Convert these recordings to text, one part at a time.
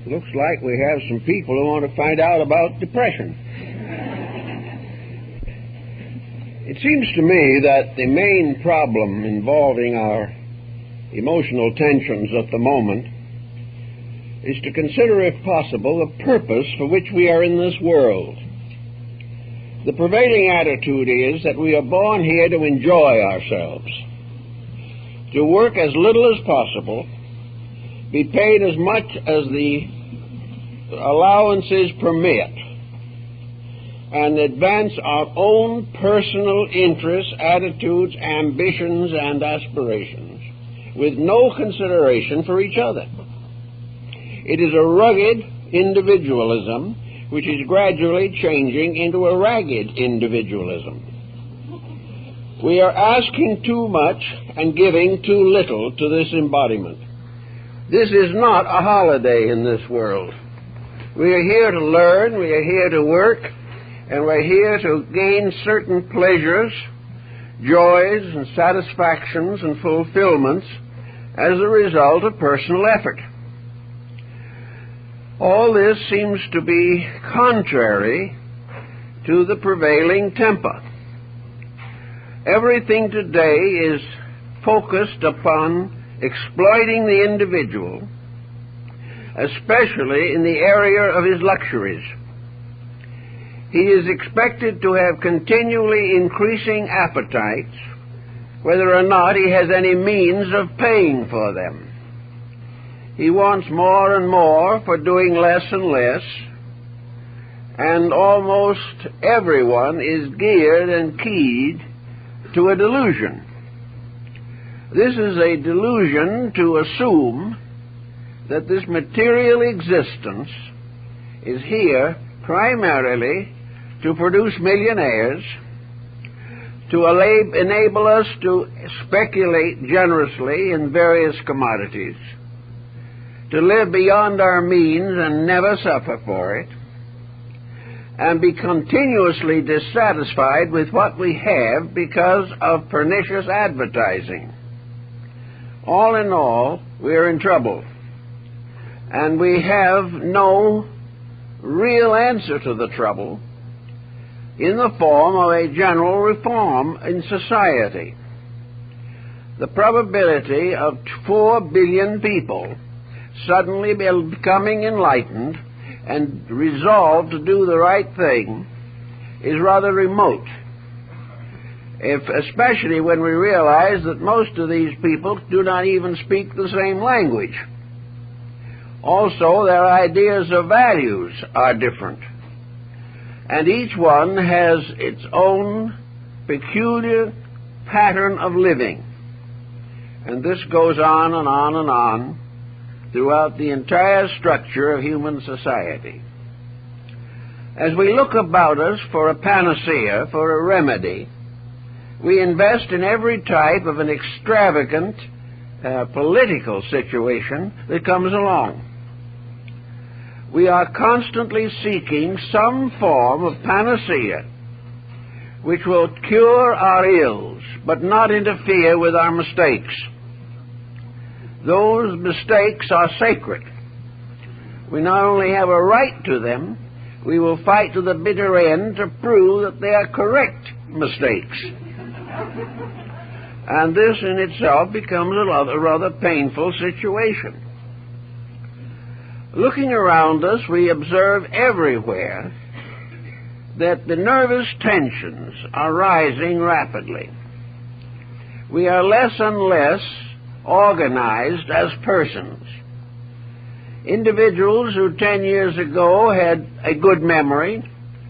Looks like we have some people who want to find out about depression. It seems to me that the main problem involving our emotional tensions at the moment is to consider, if possible, the purpose for which we are in this world. The prevailing attitude is that we are born here to enjoy ourselves, to work as little as possible, be paid as much as the allowances permit, and advance our own personal interests, attitudes, ambitions, and aspirations with no consideration for each other. It is a rugged individualism which is gradually changing into a ragged individualism. We are asking too much and giving too little to this embodiment. This is not a holiday in this world. We are here to learn, we are here to work, and we're here to gain certain pleasures, joys, and satisfactions and fulfillments as a result of personal effort. All this seems to be contrary to the prevailing temper. Everything today is focused upon exploiting the individual, especially in the area of his luxuries. He is expected to have continually increasing appetites, whether or not he has any means of paying for them. He wants more and more for doing less and less, and almost everyone is geared and keyed to a delusion. This is a delusion to assume that this material existence is here primarily to produce millionaires, to enable us to speculate generously in various commodities, to live beyond our means and never suffer for it, and be continuously dissatisfied with what we have because of pernicious advertising. All in all, we are in trouble, and we have no real answer to the trouble in the form of a general reform in society. The probability of 4 billion people suddenly becoming enlightened and resolved to do the right thing is rather remote, especially when we realize that most of these people do not even speak the same language. Also, their ideas of values are different, and each one has its own peculiar pattern of living. And this goes on and on and on throughout the entire structure of human society. As we look about us for a panacea, for a remedy, we invest in every type of an extravagant political situation that comes along. We are constantly seeking some form of panacea which will cure our ills, but not interfere with our mistakes. Those mistakes are sacred. We not only have a right to them, we will fight to the bitter end to prove that they are correct mistakes. And this in itself becomes a rather painful situation. Looking around us, we observe everywhere that the nervous tensions are rising rapidly. We are less and less organized as persons. Individuals who 10 years ago had a good memory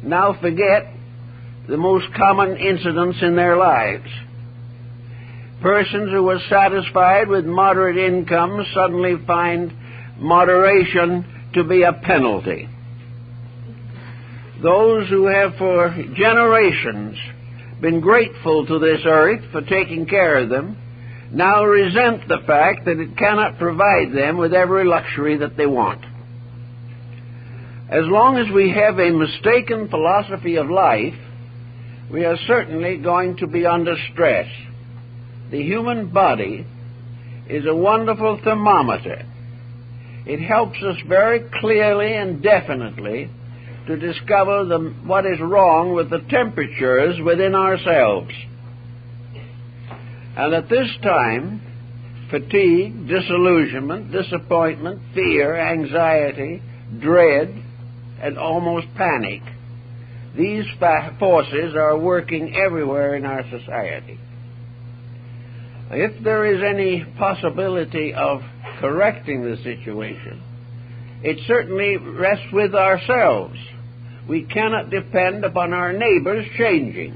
now forget the most common incidents in their lives. Persons who were satisfied with moderate incomes suddenly find moderation to be a penalty. Those who have for generations been grateful to this earth for taking care of them now resent the fact that it cannot provide them with every luxury that they want. As long as we have a mistaken philosophy of life, we are certainly going to be under stress. The human body is a wonderful thermometer. It helps us very clearly and definitely to discover what is wrong with the temperatures within ourselves. And at this time, fatigue, disillusionment, disappointment, fear, anxiety, dread, and almost panic, these forces are working everywhere in our society. If there is any possibility of correcting the situation, it certainly rests with ourselves. We cannot depend upon our neighbors changing.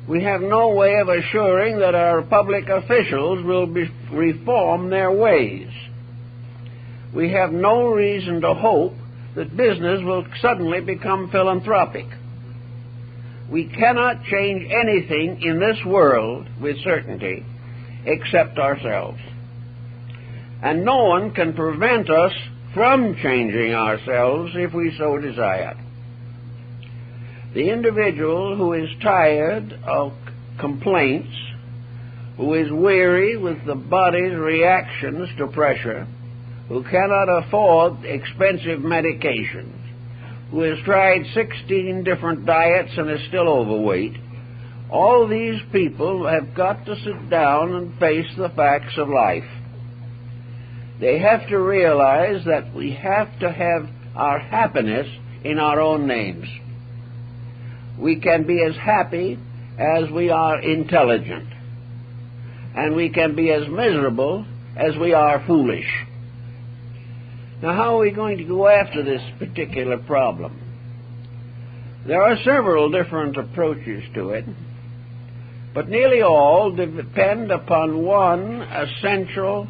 We have no way of assuring that our public officials will reform their ways. We have no reason to hope that business will suddenly become philanthropic. We cannot change anything in this world with certainty except ourselves. And no one can prevent us from changing ourselves if we so desire. The individual who is tired of complaints, who is weary with the body's reactions to pressure, who cannot afford expensive medications, who has tried 16 different diets and is still overweight, all these people have got to sit down and face the facts of life. They have to realize that we have to have our happiness in our own names. We can be as happy as we are intelligent, and we can be as miserable as we are foolish. Now, how are we going to go after this particular problem? There are several different approaches to it, but nearly all depend upon one essential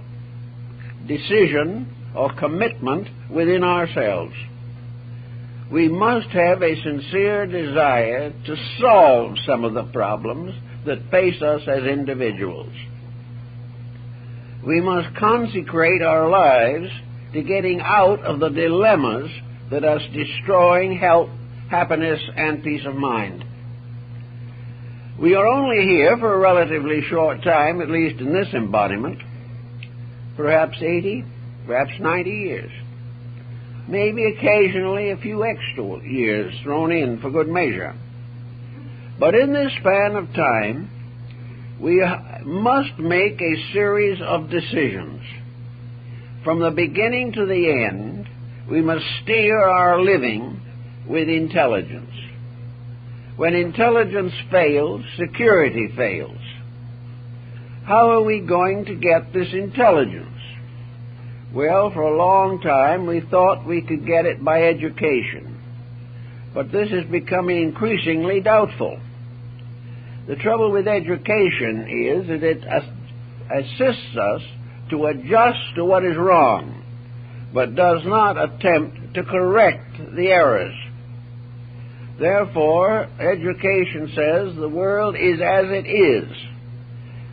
decision or commitment within ourselves. We must have a sincere desire to solve some of the problems that face us as individuals. We must consecrate our lives to getting out of the dilemmas that are destroying health, happiness, and peace of mind. We are only here for a relatively short time, at least in this embodiment, perhaps 80, perhaps 90 years. Maybe occasionally a few extra years thrown in for good measure. But in this span of time, we must make a series of decisions. From the beginning to the end, we must steer our living with intelligence. When intelligence fails, security fails. How are we going to get this intelligence? Well, for a long time we thought we could get it by education, but this is becoming increasingly doubtful. The trouble with education is that it assists us to adjust to what is wrong, but does not attempt to correct the errors. Therefore, education says the world is as it is.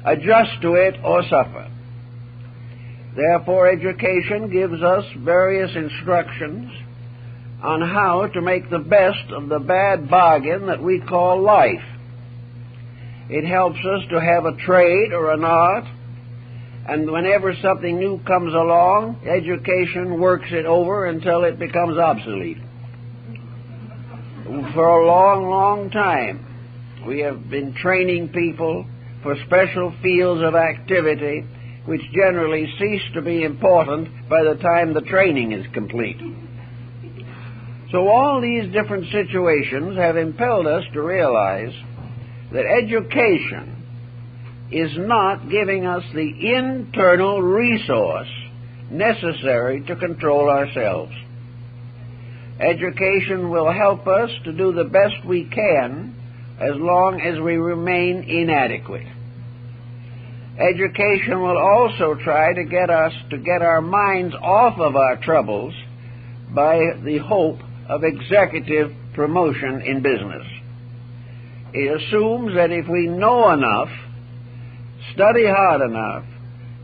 Adjust to it or suffer. Therefore, education gives us various instructions on how to make the best of the bad bargain that we call life. It helps us to have a trade or an art, and whenever something new comes along, education works it over until it becomes obsolete. For a long, long time, we have been training people for special fields of activity which generally cease to be important by the time the training is complete. So all these different situations have impelled us to realize that education is not giving us the internal resource necessary to control ourselves. Education will help us to do the best we can as long as we remain inadequate. Education will also try to get us to get our minds off of our troubles by the hope of executive promotion in business. It assumes that if we know enough, study hard enough,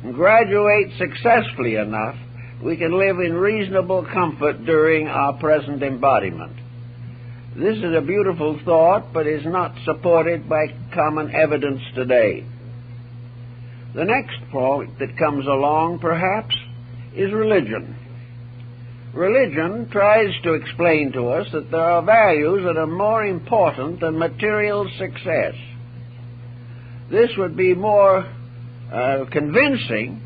and graduate successfully enough, we can live in reasonable comfort during our present embodiment. This is a beautiful thought, but is not supported by common evidence today. The next point that comes along, perhaps, is religion. Religion tries to explain to us that there are values that are more important than material success. This would be more convincing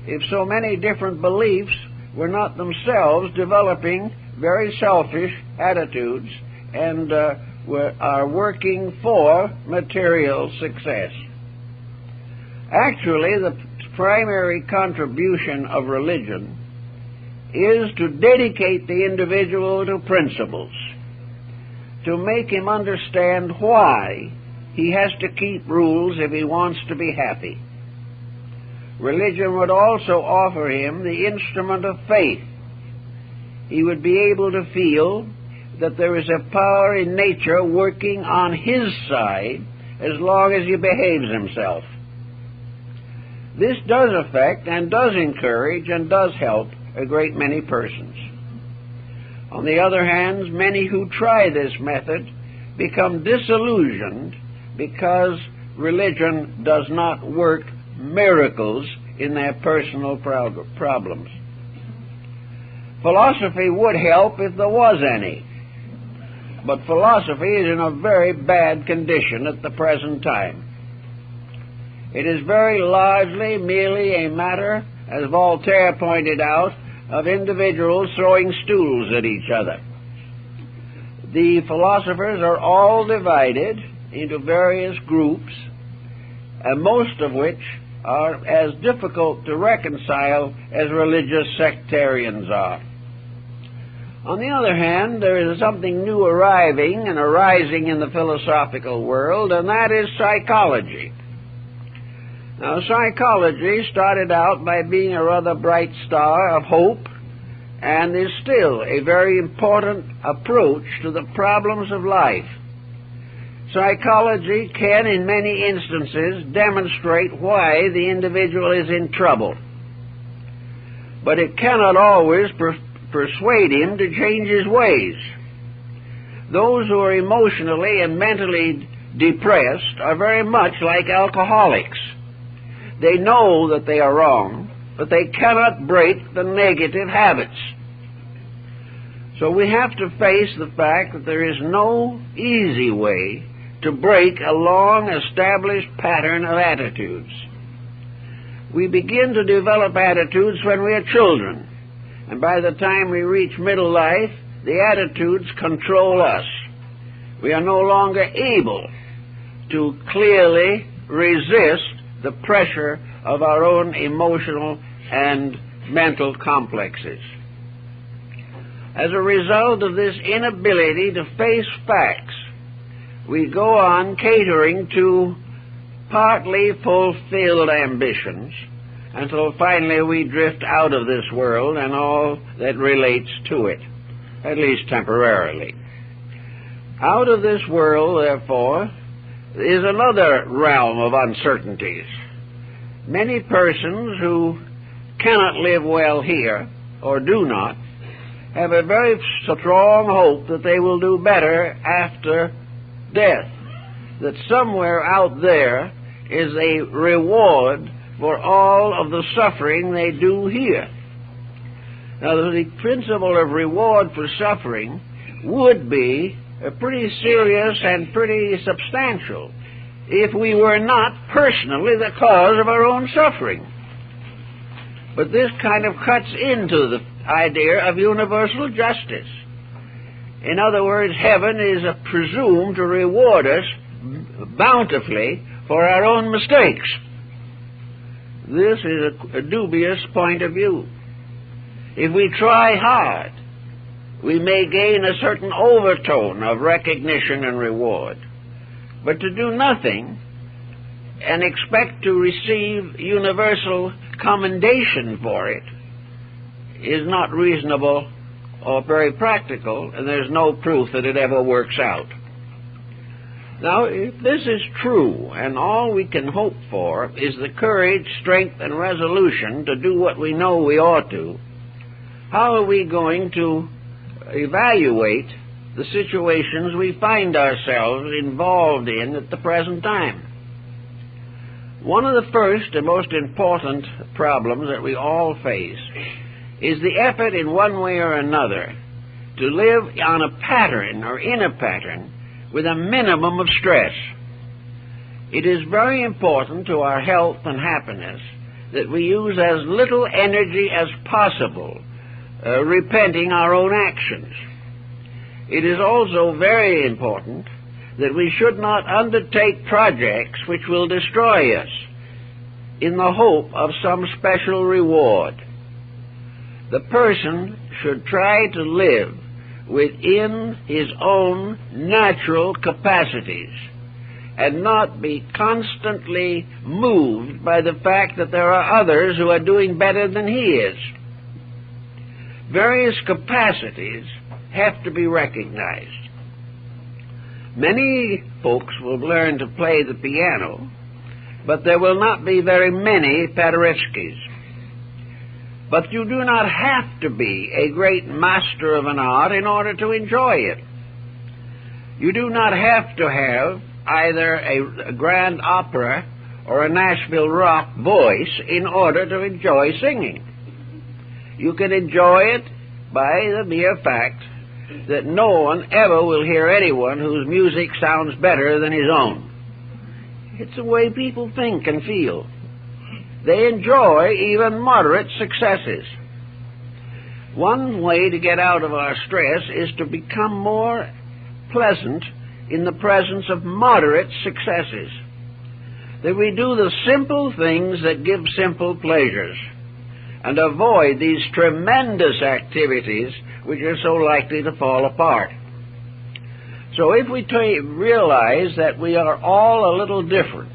if so many different beliefs were not themselves developing very selfish attitudes and are working for material success. Actually, the primary contribution of religion is to dedicate the individual to principles, to make him understand why he has to keep rules if he wants to be happy. Religion would also offer him the instrument of faith. He would be able to feel that there is a power in nature working on his side as long as he behaves himself. This does affect and does encourage and does help a great many persons. On the other hand, many who try this method become disillusioned because religion does not work miracles in their personal problems. Philosophy would help if there was any, but philosophy is in a very bad condition at the present time. It is very largely merely a matter, as Voltaire pointed out, of individuals throwing stools at each other. The philosophers are all divided into various groups, and most of which are as difficult to reconcile as religious sectarians are. On the other hand, there is something new arriving and arising in the philosophical world, and that is psychology. Now, psychology started out by being a rather bright star of hope and is still a very important approach to the problems of life. Psychology can, in many instances, demonstrate why the individual is in trouble, but it cannot always persuade him to change his ways. Those who are emotionally and mentally depressed are very much like alcoholics. They know that they are wrong, but they cannot break the negative habits. So we have to face the fact that there is no easy way to break a long-established pattern of attitudes. We begin to develop attitudes when we are children, and by the time we reach middle life, the attitudes control us. We are no longer able to clearly resist the pressure of our own emotional and mental complexes. As a result of this inability to face facts, we go on catering to partly fulfilled ambitions until finally we drift out of this world and all that relates to it, at least temporarily. Out of this world, therefore, is another realm of uncertainties. Many persons who cannot live well here, or do not, have a very strong hope that they will do better after death, that somewhere out there is a reward for all of the suffering they do here. Now, the principle of reward for suffering would be pretty serious and pretty substantial if we were not personally the cause of our own suffering. But this kind of cuts into the idea of universal justice. In other words, heaven is presumed to reward us bountifully for our own mistakes. This is a dubious point of view. If we try hard, we may gain a certain overtone of recognition and reward. But to do nothing and expect to receive universal commendation for it is not reasonable or very practical, and there's no proof that it ever works out. Now, if this is true, and all we can hope for is the courage, strength, and resolution to do what we know we ought to, how are we going to evaluate the situations we find ourselves involved in at the present time? One of the first and most important problems that we all face is the effort in one way or another to live on a pattern or in a pattern with a minimum of stress. It is very important to our health and happiness that we use as little energy as possible repenting our own actions. It is also very important that we should not undertake projects which will destroy us in the hope of some special reward. The person should try to live within his own natural capacities and not be constantly moved by the fact that there are others who are doing better than he is. Various capacities have to be recognized. Many folks will learn to play the piano, but there will not be very many Paderewskis. But you do not have to be a great master of an art in order to enjoy it. You do not have to have either a grand opera or a Nashville rock voice in order to enjoy singing. You can enjoy it by the mere fact that no one ever will hear anyone whose music sounds better than his own. It's the way people think and feel. They enjoy even moderate successes. One way to get out of our stress is to become more pleasant in the presence of moderate successes. That we do the simple things that give simple pleasures and avoid these tremendous activities which are so likely to fall apart. So if we realize that we are all a little different,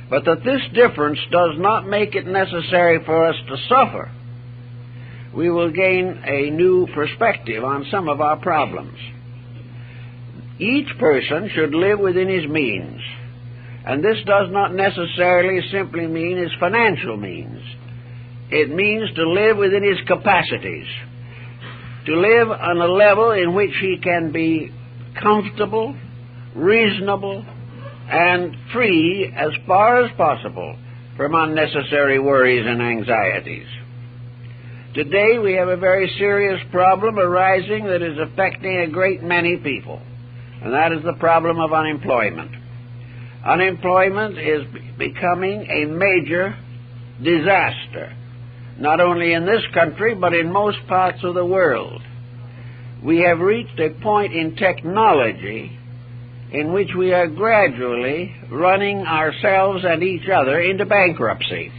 but that this difference does not make it necessary for us to suffer, we will gain a new perspective on some of our problems. Each person should live within his means, and this does not necessarily simply mean his financial means. It means to live within his capacities, to live on a level in which he can be comfortable, reasonable, and free as far as possible from unnecessary worries and anxieties. Today we have a very serious problem arising that is affecting a great many people, and that is the problem of unemployment. Unemployment is becoming a major disaster, not only in this country, but in most parts of the world. We have reached a point in technology in which we are gradually running ourselves and each other into bankruptcy.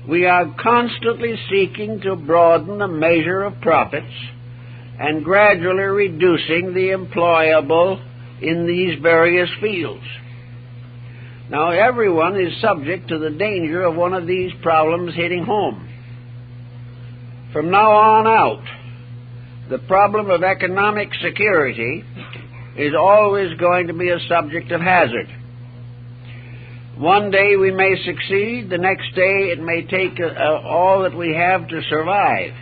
We are constantly seeking to broaden the measure of profits and gradually reducing the employable in these various fields. Now, everyone is subject to the danger of one of these problems hitting home. From now on out, the problem of economic security is always going to be a subject of hazard. One day we may succeed, the next day it may take all that we have to survive.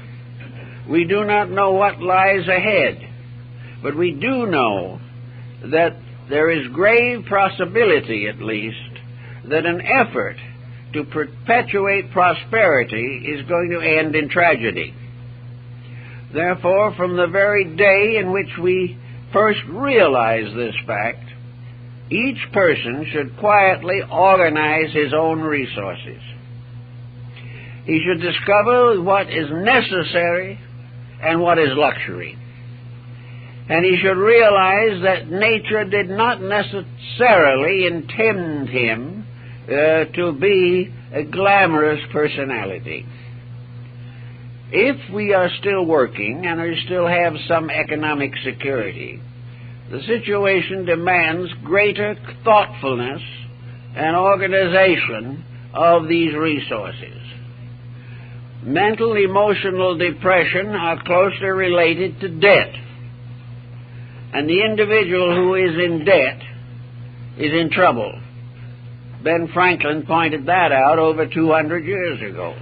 We do not know what lies ahead, but we do know that there is grave possibility, at least, that an effort to perpetuate prosperity is going to end in tragedy. Therefore, from the very day in which we first realize this fact, each person should quietly organize his own resources. He should discover what is necessary and what is luxury. And he should realize that nature did not necessarily intend him to be a glamorous personality. If we are still working and we still have some economic security, the situation demands greater thoughtfulness and organization of these resources. Mental, emotional depression are closely related to debt. And the individual who is in debt is in trouble. Ben Franklin pointed that out over 200 years ago.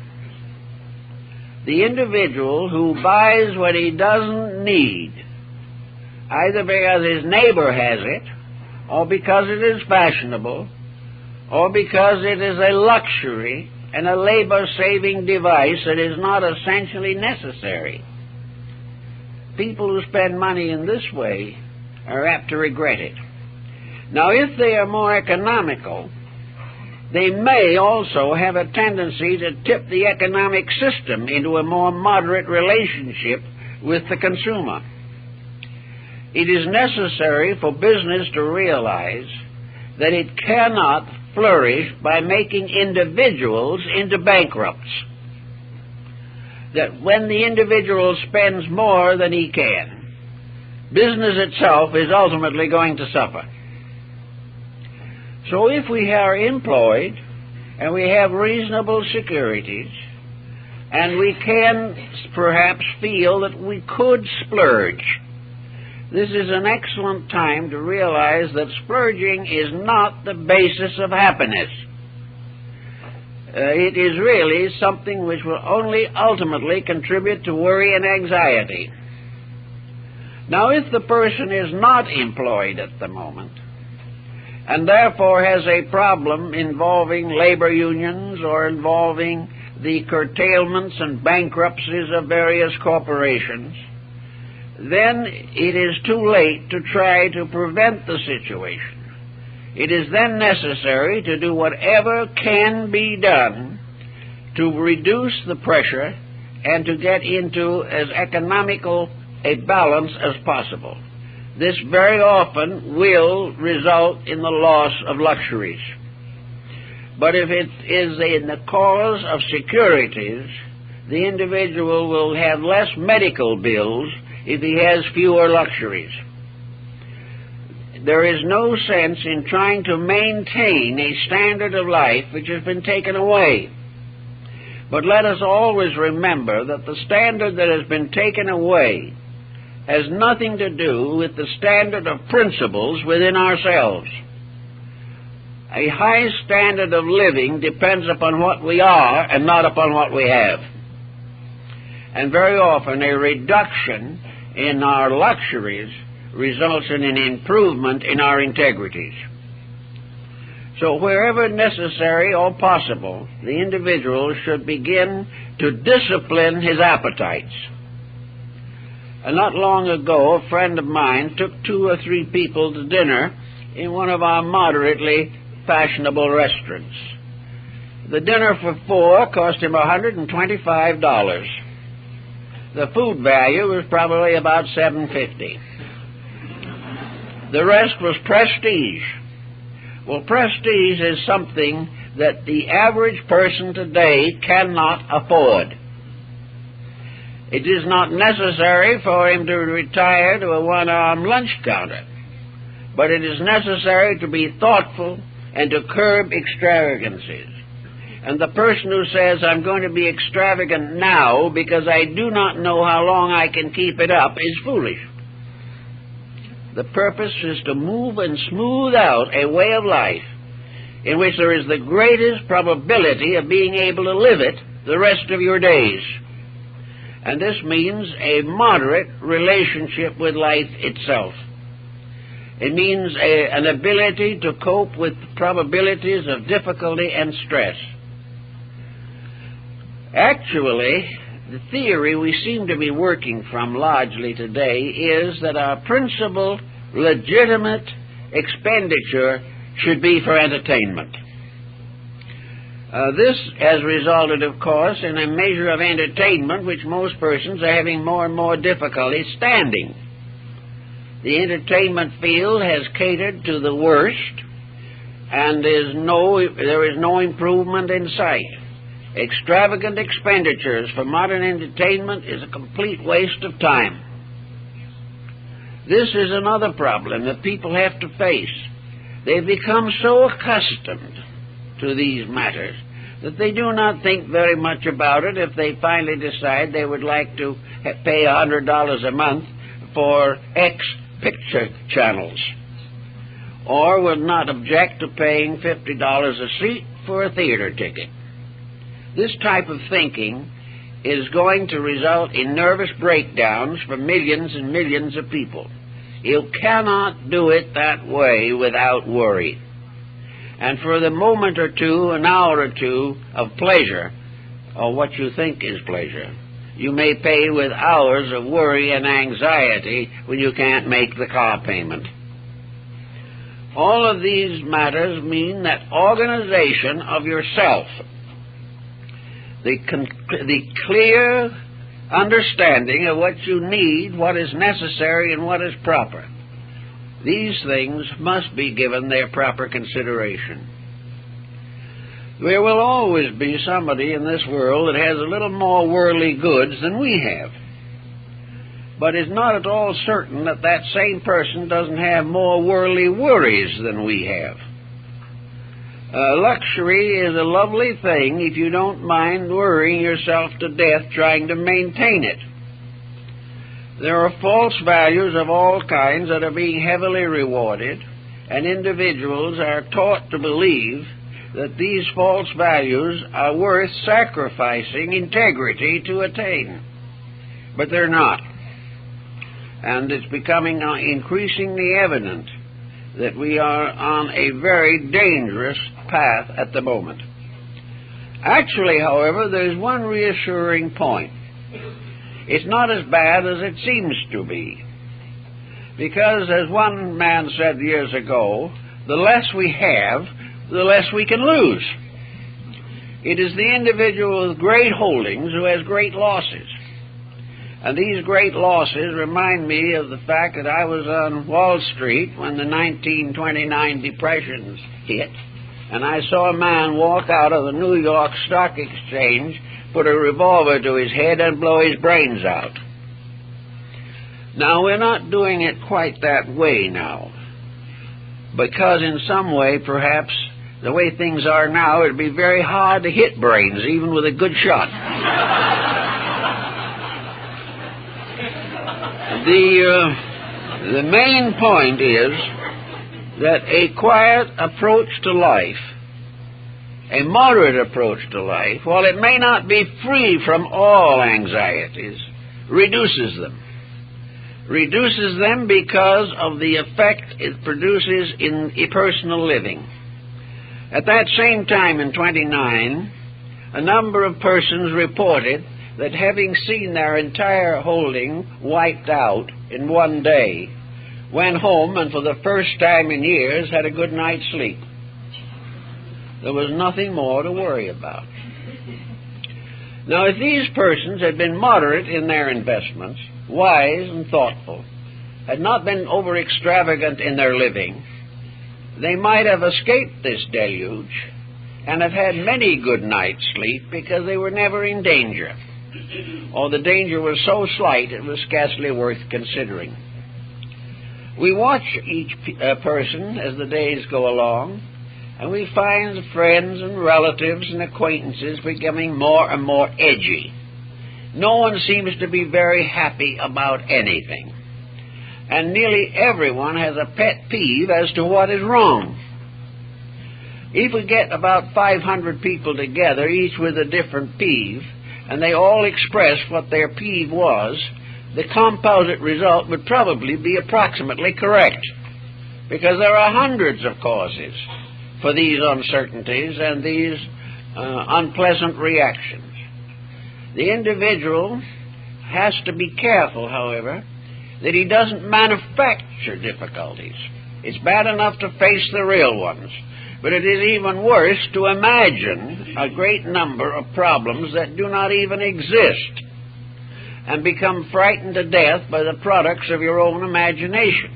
The individual who buys what he doesn't need, either because his neighbor has it, or because it is fashionable, or because it is a luxury and a labor-saving device that is not essentially necessary. People who spend money in this way are apt to regret it. Now, if they are more economical, they may also have a tendency to tip the economic system into a more moderate relationship with the consumer. It is necessary for business to realize that it cannot flourish by making individuals into bankrupts. That when the individual spends more than he can, business itself is ultimately going to suffer. So if we are employed and we have reasonable securities, and we can perhaps feel that we could splurge, this is an excellent time to realize that splurging is not the basis of happiness. It is really something which will only ultimately contribute to worry and anxiety. Now, if the person is not employed at the moment, and therefore has a problem involving labor unions or involving the curtailments and bankruptcies of various corporations, then it is too late to try to prevent the situation. It is then necessary to do whatever can be done to reduce the pressure and to get into as economical a balance as possible. This very often will result in the loss of luxuries. But if it is in the cause of securities, the individual will have less medical bills if he has fewer luxuries. There is no sense in trying to maintain a standard of life which has been taken away. But let us always remember that the standard that has been taken away has nothing to do with the standard of principles within ourselves. A high standard of living depends upon what we are and not upon what we have. And very often a reduction in our luxuries results in an improvement in our integrities. So wherever necessary or possible, the individual should begin to discipline his appetites. Not long ago, a friend of mine took 2 or 3 people to dinner in one of our moderately fashionable restaurants. The dinner for 4 cost him $125. The food value was probably about $7.50. The rest was prestige. Well, prestige is something that the average person today cannot afford. It is not necessary for him to retire to a one-arm lunch counter, but it is necessary to be thoughtful and to curb extravagances. And the person who says, I'm going to be extravagant now because I do not know how long I can keep it up, is foolish. The purpose is to move and smooth out a way of life in which there is the greatest probability of being able to live it the rest of your days. And this means a moderate relationship with life itself. It means an ability to cope with probabilities of difficulty and stress. Actually, the theory we seem to be working from largely today is that our principal legitimate expenditure should be for entertainment. This has resulted, of course, in a measure of entertainment which most persons are having more and more difficulty standing. The entertainment field has catered to the worst, and there is no improvement in sight. Extravagant expenditures for modern entertainment is a complete waste of time. This is another problem that people have to face. They've become so accustomed to these matters that they do not think very much about it if they finally decide they would like to pay $100 a month for X picture channels, or would not object to paying $50 a seat for a theater ticket. This type of thinking is going to result in nervous breakdowns for millions and millions of people. You cannot do it that way without worry. And for the moment or two, an hour or two of pleasure, or what you think is pleasure, you may pay with hours of worry and anxiety when you can't make the car payment. All of these matters mean that organization of yourself, the clear understanding of what you need, what is necessary, and what is proper. These things must be given their proper consideration. There will always be somebody in this world that has a little more worldly goods than we have. But it's not at all certain that that same person doesn't have more worldly worries than we have. Luxury is a lovely thing if you don't mind worrying yourself to death trying to maintain it. There are false values of all kinds that are being heavily rewarded, and individuals are taught to believe that these false values are worth sacrificing integrity to attain. But they're not. And it's becoming increasingly evident that we are on a very dangerous path at the moment. Actually, however, there's one reassuring point. It's not as bad as it seems to be. Because, as one man said years ago, the less we have, the less we can lose. It is the individual with great holdings who has great losses. And these great losses remind me of the fact that I was on Wall Street when the 1929 depressions hit, and I saw a man walk out of the New York Stock Exchange, put a revolver to his head, and blow his brains out. Now, we're not doing it quite that way now, because in some way, perhaps, the way things are now, it'd be very hard to hit brains, even with a good shot. The main point is that a quiet approach to life, a moderate approach to life, while it may not be free from all anxieties, reduces them. Reduces them because of the effect it produces in personal living. At that same time in 1929, a number of persons reported that having seen their entire holding wiped out in one day, went home and for the first time in years had a good night's sleep. There was nothing more to worry about. Now, if these persons had been moderate in their investments, wise and thoughtful, had not been over-extravagant in their living, they might have escaped this deluge and have had many good nights' sleep because they were never in danger, or the danger was so slight it was scarcely worth considering. We watch each person as the days go along, and we find friends and relatives and acquaintances becoming more and more edgy. No one seems to be very happy about anything, and nearly everyone has a pet peeve as to what is wrong. If we get about 500 people together, each with a different peeve, and they all express what their peeve was, the composite result would probably be approximately correct, because there are hundreds of causes for these uncertainties and these unpleasant reactions. The individual has to be careful, however, that he doesn't manufacture difficulties. It's bad enough to face the real ones, but it is even worse to imagine a great number of problems that do not even exist and become frightened to death by the products of your own imagination.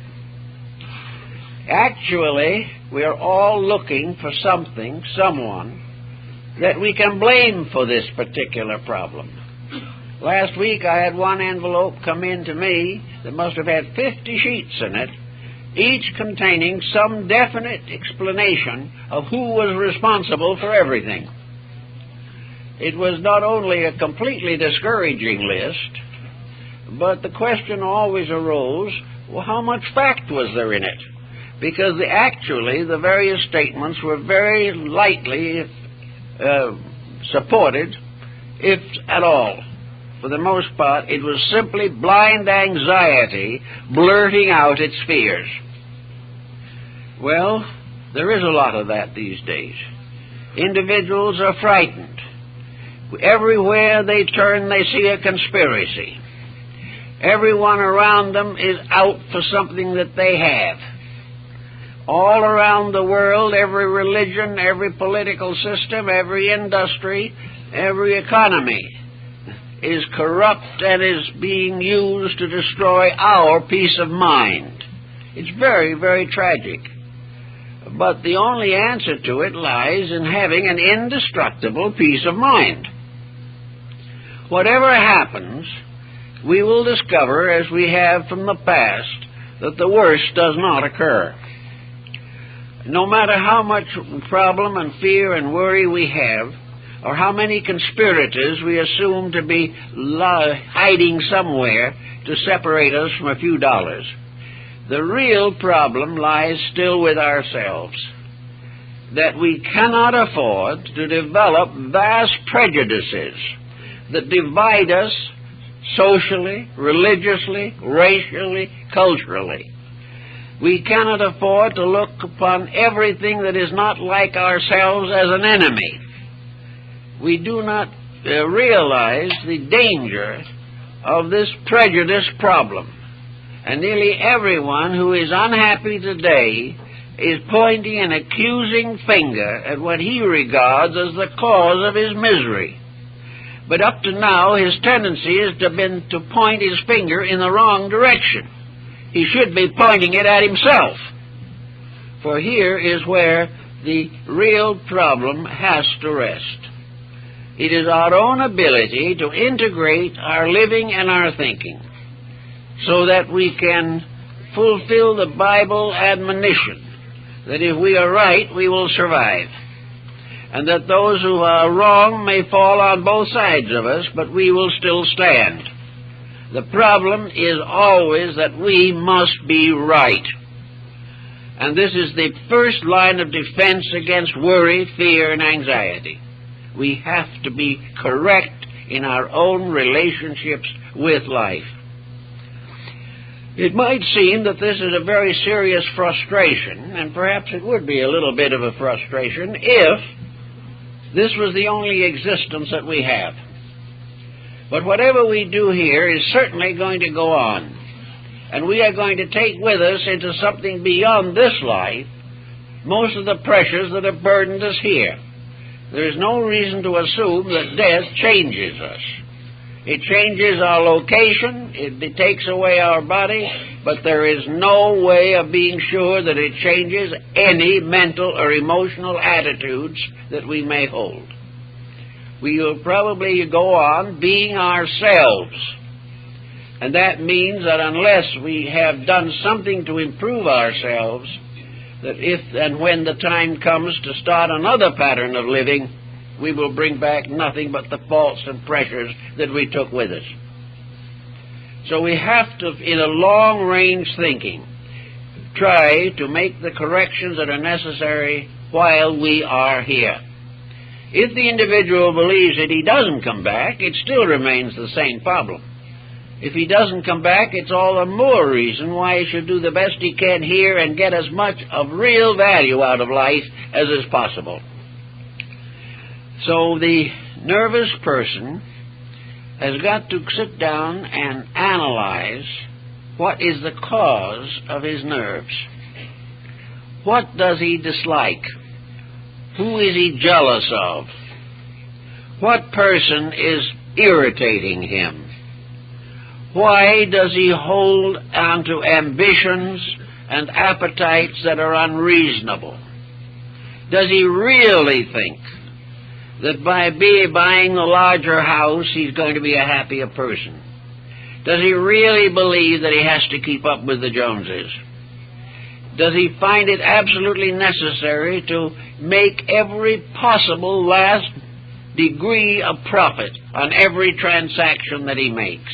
Actually, we are all looking for something, someone, that we can blame for this particular problem. Last week I had one envelope come in to me that must have had 50 sheets in it, each containing some definite explanation of who was responsible for everything. It was not only a completely discouraging list, but the question always arose, well, how much fact was there in it? Because actually the various statements were very lightly supported, if at all. For the most part, it was simply blind anxiety blurting out its fears. Well, There is a lot of that these days. Individuals are frightened. Everywhere they turn, they see a conspiracy. Everyone around them is out for something that they have. All around the world, every religion, every political system, every industry, every economy is corrupt and is being used to destroy our peace of mind. It's very, very tragic. But the only answer to it lies in having an indestructible peace of mind. Whatever happens, we will discover, as we have from the past, that the worst does not occur. No matter how much problem and fear and worry we have, or how many conspirators we assume to be hiding somewhere to separate us from a few dollars, the real problem lies still with ourselves, that we cannot afford to develop vast prejudices that divide us socially, religiously, racially, culturally. We cannot afford to look upon everything that is not like ourselves as an enemy. We do not realize the danger of this prejudice problem. And nearly everyone who is unhappy today is pointing an accusing finger at what he regards as the cause of his misery. But up to now, his tendency has been to point his finger in the wrong direction. He should be pointing it at himself. For here is where the real problem has to rest. It is our own ability to integrate our living and our thinking so that we can fulfill the Bible admonition that if we are right, we will survive, and that those who are wrong may fall on both sides of us, but we will still stand. The problem is always that we must be right. And this is the first line of defense against worry, fear, and anxiety. We have to be correct in our own relationships with life. It might seem that this is a very serious frustration, and perhaps it would be a little bit of a frustration if this was the only existence that we have. But whatever we do here is certainly going to go on, and we are going to take with us into something beyond this life most of the pressures that have burdened us here. There is no reason to assume that death changes us. It changes our location, it takes away our body, but there is no way of being sure that it changes any mental or emotional attitudes that we may hold. We will probably go on being ourselves, and that means that unless we have done something to improve ourselves, that if and when the time comes to start another pattern of living, we will bring back nothing but the faults and pressures that we took with us. So we have to, in a long-range thinking, try to make the corrections that are necessary while we are here. If the individual believes that he doesn't come back, it still remains the same problem. If he doesn't come back, it's all the more reason why he should do the best he can here and get as much of real value out of life as is possible. So the nervous person has got to sit down and analyze what is the cause of his nerves. What does he dislike? Who is he jealous of? What person is irritating him? Why does he hold on to ambitions and appetites that are unreasonable? Does he really think that by buying the larger house he's going to be a happier person? Does he really believe that he has to keep up with the Joneses? Does he find it absolutely necessary to make every possible last degree of profit on every transaction that he makes?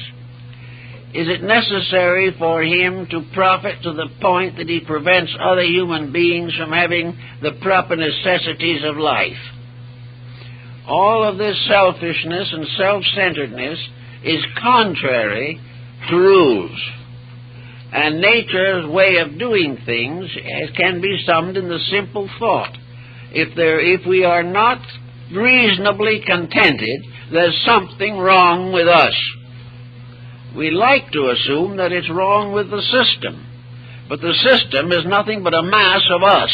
Is it necessary for him to profit to the point that he prevents other human beings from having the proper necessities of life? All of this selfishness and self-centeredness is contrary to rules. And nature's way of doing things can be summed in the simple thought: if we are not reasonably contented, there's something wrong with us. We like to assume that it's wrong with the system, but the system is nothing but a mass of us.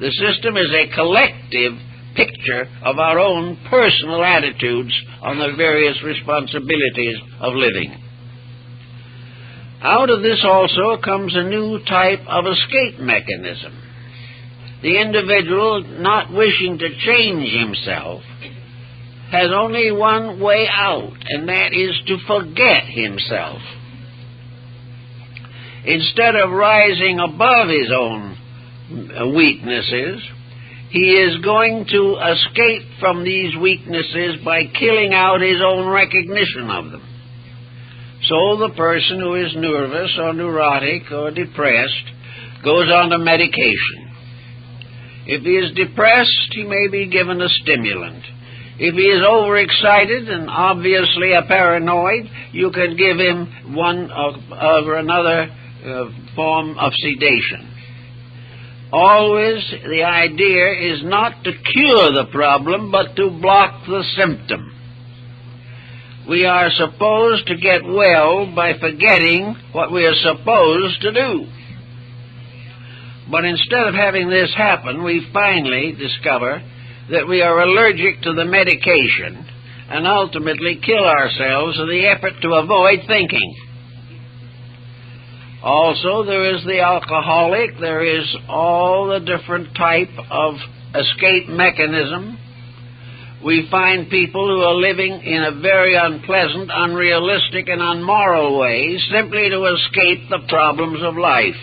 The system is a collective picture of our own personal attitudes on the various responsibilities of living. Out of this also comes a new type of escape mechanism. The individual, not wishing to change himself, has only one way out, and that is to forget himself. Instead of rising above his own weaknesses, he is going to escape from these weaknesses by killing out his own recognition of them. So the person who is nervous or neurotic or depressed goes on to medication. If he is depressed, he may be given a stimulant. If he is overexcited and obviously a paranoid, you can give him one or another form of sedation. Always the idea is not to cure the problem, but to block the symptom. We are supposed to get well by forgetting what we are supposed to do. But instead of having this happen, we finally discover that we are allergic to the medication and ultimately kill ourselves in the effort to avoid thinking. Also, there is the alcoholic. There is all the different type of escape mechanism. We find people who are living in a very unpleasant, unrealistic, and unmoral way simply to escape the problems of life.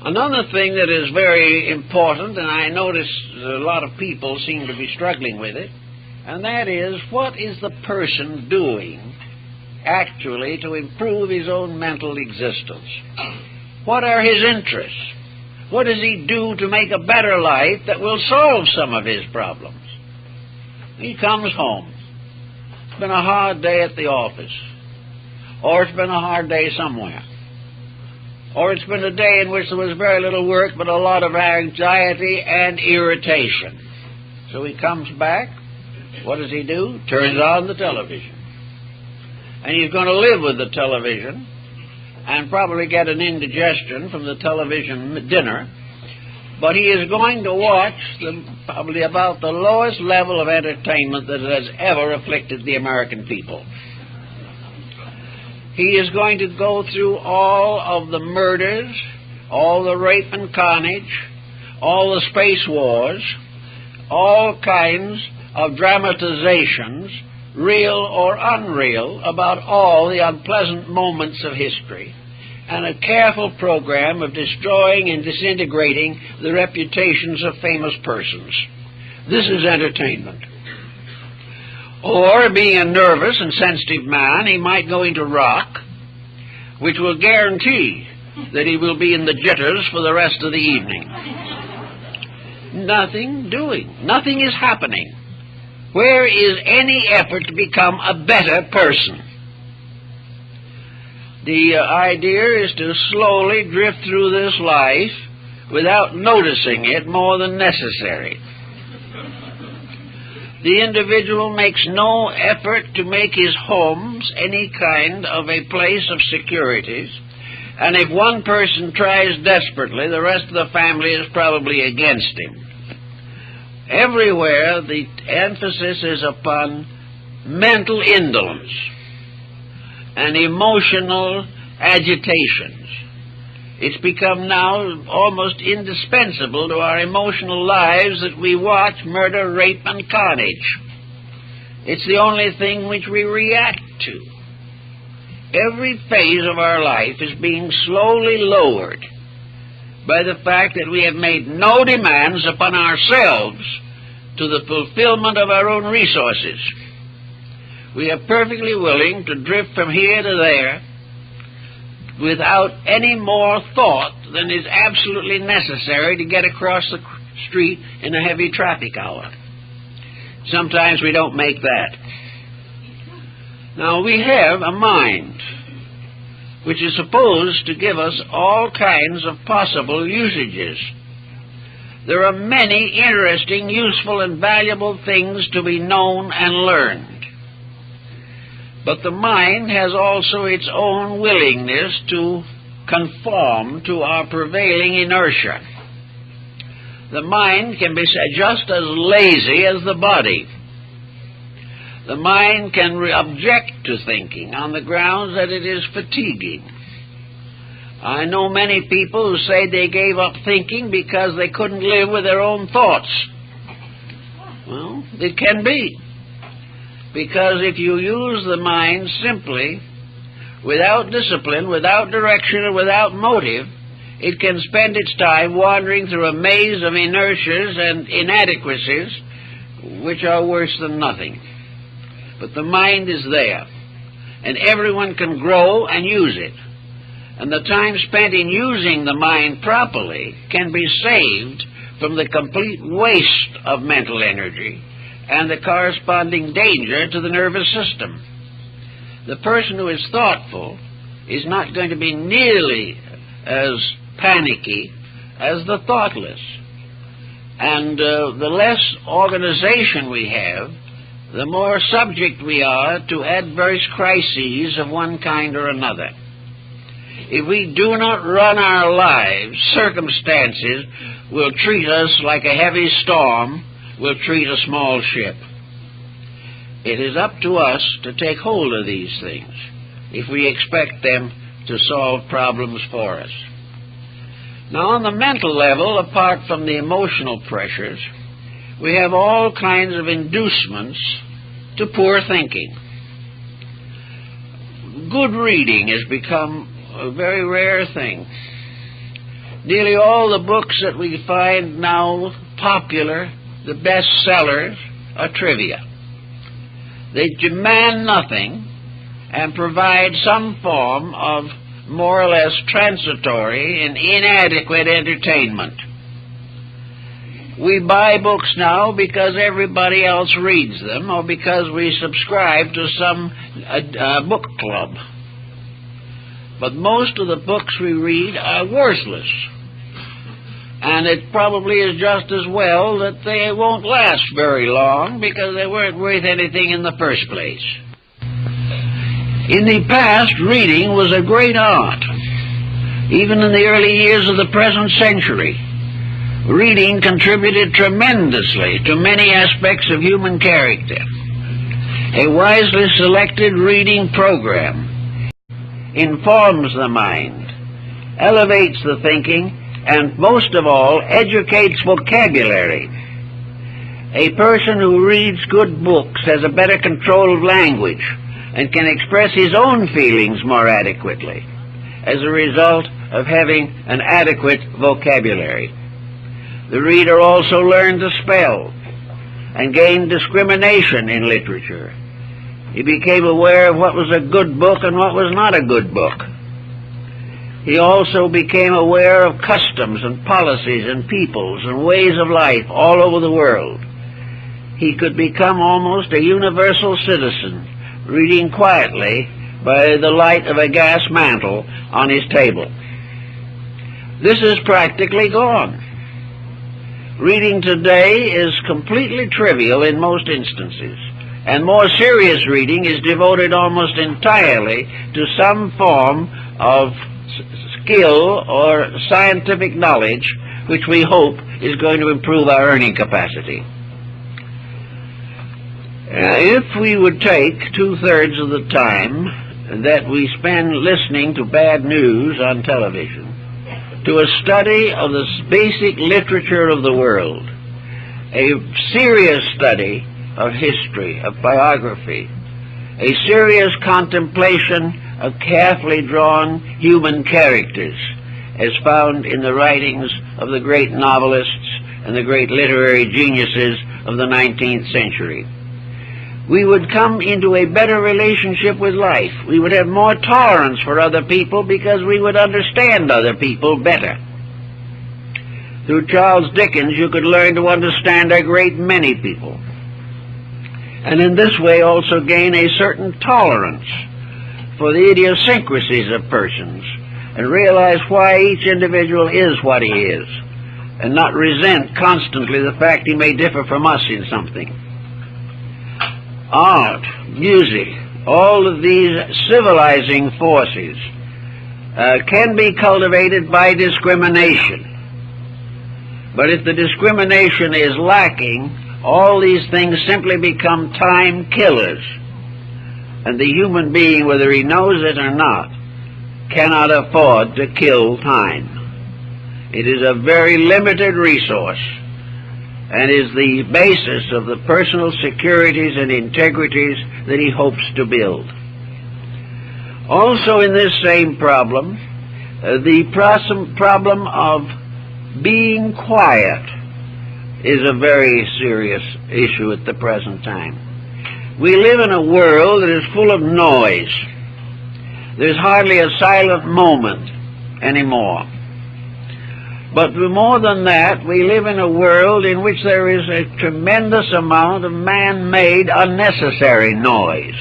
Another thing that is very important, and I notice a lot of people seem to be struggling with it, and that is, what is the person doing actually to improve his own mental existence? What are his interests? What does he do to make a better life that will solve some of his problems? He comes home. It's been a hard day at the office, or it's been a hard day somewhere. Or it's been a day in which there was very little work but a lot of anxiety and irritation. So he comes back. What does he do? Turns on the television. And he's going to live with the television and probably get an indigestion from the television dinner. But he is going to watch probably about the lowest level of entertainment that has ever afflicted the American people. He is going to go through all of the murders, all the rape and carnage, all the space wars, all kinds of dramatizations, real or unreal, about all the unpleasant moments of history, and a careful program of destroying and disintegrating the reputations of famous persons. This is entertainment. Or, being a nervous and sensitive man, he might go into rock, which will guarantee that he will be in the jitters for the rest of the evening. Nothing doing. Nothing is happening. Where is any effort to become a better person? The idea is to slowly drift through this life without noticing it more than necessary. The individual makes no effort to make his homes any kind of a place of securities, and if one person tries desperately, the rest of the family is probably against him. Everywhere the emphasis is upon mental indolence and emotional agitations. It's become now almost indispensable to our emotional lives that we watch murder, rape, and carnage. It's the only thing which we react to. Every phase of our life is being slowly lowered by the fact that we have made no demands upon ourselves to the fulfillment of our own resources. We are perfectly willing to drift from here to there without any more thought than is absolutely necessary to get across the street in a heavy traffic hour. Sometimes we don't make that. Now, we have a mind, which is supposed to give us all kinds of possible usages. There are many interesting, useful, and valuable things to be known and learned. But the mind has also its own willingness to conform to our prevailing inertia. The mind can be just as lazy as the body. The mind can object to thinking on the grounds that it is fatiguing. I know many people who say they gave up thinking because they couldn't live with their own thoughts. Well, it can be. Because if you use the mind simply, without discipline, without direction, and without motive, it can spend its time wandering through a maze of inertias and inadequacies which are worse than nothing. But the mind is there, and everyone can grow and use it. And the time spent in using the mind properly can be saved from the complete waste of mental energy and the corresponding danger to the nervous system. The person who is thoughtful is not going to be nearly as panicky as the thoughtless. And the less organization we have, the more subject we are to adverse crises of one kind or another. If we do not run our lives, circumstances will treat us like a heavy storm will treat a small ship. It is up to us to take hold of these things if we expect them to solve problems for us. Now, on the mental level, apart from the emotional pressures, we have all kinds of inducements to poor thinking. Good reading has become a very rare thing. Nearly all the books that we find now popular, the best sellers, are trivia. They demand nothing and provide some form of more or less transitory and inadequate entertainment. We buy books now because everybody else reads them or because we subscribe to some book club. But most of the books we read are worthless. And it probably is just as well that they won't last very long because they weren't worth anything in the first place. In the past, reading was a great art. Even in the early years of the present century, reading contributed tremendously to many aspects of human character. A wisely selected reading program informs the mind, elevates the thinking, and most of all, educates vocabulary. A person who reads good books has a better control of language and can express his own feelings more adequately as a result of having an adequate vocabulary. The reader also learned to spell and gained discrimination in literature. He became aware of what was a good book and what was not a good book. He also became aware of customs and policies and peoples and ways of life all over the world. He could become almost a universal citizen, reading quietly by the light of a gas mantle on his table. This is practically gone. Reading today is completely trivial in most instances, and more serious reading is devoted almost entirely to some form of skill or scientific knowledge which we hope is going to improve our earning capacity. If we would take 2/3 of the time that we spend listening to bad news on television to a study of the basic literature of the world, a serious study of history, of biography, a serious contemplation of carefully drawn human characters as found in the writings of the great novelists and the great literary geniuses of the 19th century, we would come into a better relationship with life. We would have more tolerance for other people because we would understand other people better. Through Charles Dickens, you could learn to understand a great many people, and in this way also gain a certain tolerance for the idiosyncrasies of persons and realize why each individual is what he is, and not resent constantly the fact he may differ from us in something. Art, music, all of these civilizing forces can be cultivated by discrimination. But if the discrimination is lacking, all these things simply become time killers. And the human being, whether he knows it or not, cannot afford to kill time. It is a very limited resource and is the basis of the personal securities and integrities that he hopes to build. Also in this same problem, the problem of being quiet is a very serious issue at the present time. We live in a world that is full of noise. There's hardly a silent moment anymore. But more than that, we live in a world in which there is a tremendous amount of man-made unnecessary noise.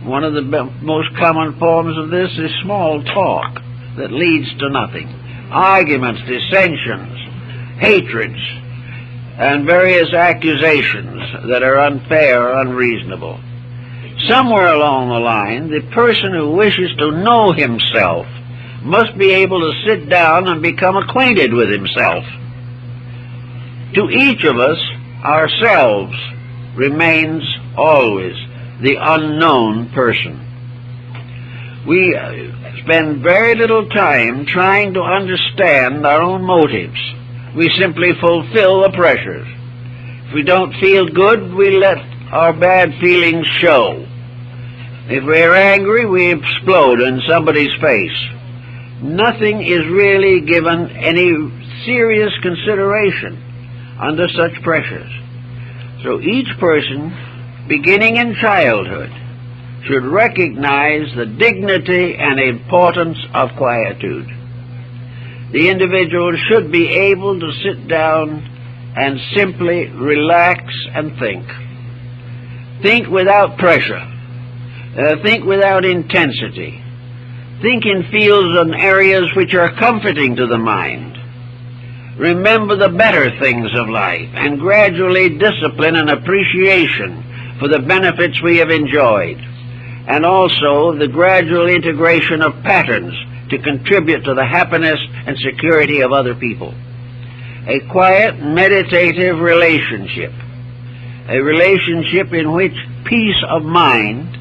One of the most common forms of this is small talk that leads to nothing. Arguments, dissensions, hatreds, and various accusations that are unfair or unreasonable. Somewhere along the line, the person who wishes to know himself must be able to sit down and become acquainted with himself. To each of us, ourselves remains always the unknown person. We spend very little time trying to understand our own motives. We simply fulfill the pressures. If we don't feel good, we let our bad feelings show. If we're angry, we explode in somebody's face. Nothing is really given any serious consideration under such pressures. So each person, beginning in childhood, should recognize the dignity and importance of quietude. The individual should be able to sit down and simply relax and think. Think without pressure. Think without intensity. Think in fields and areas which are comforting to the mind. Remember the better things of life and gradually discipline an appreciation for the benefits we have enjoyed, and also the gradual integration of patterns to contribute to the happiness and security of other people. A quiet, meditative relationship, a relationship in which peace of mind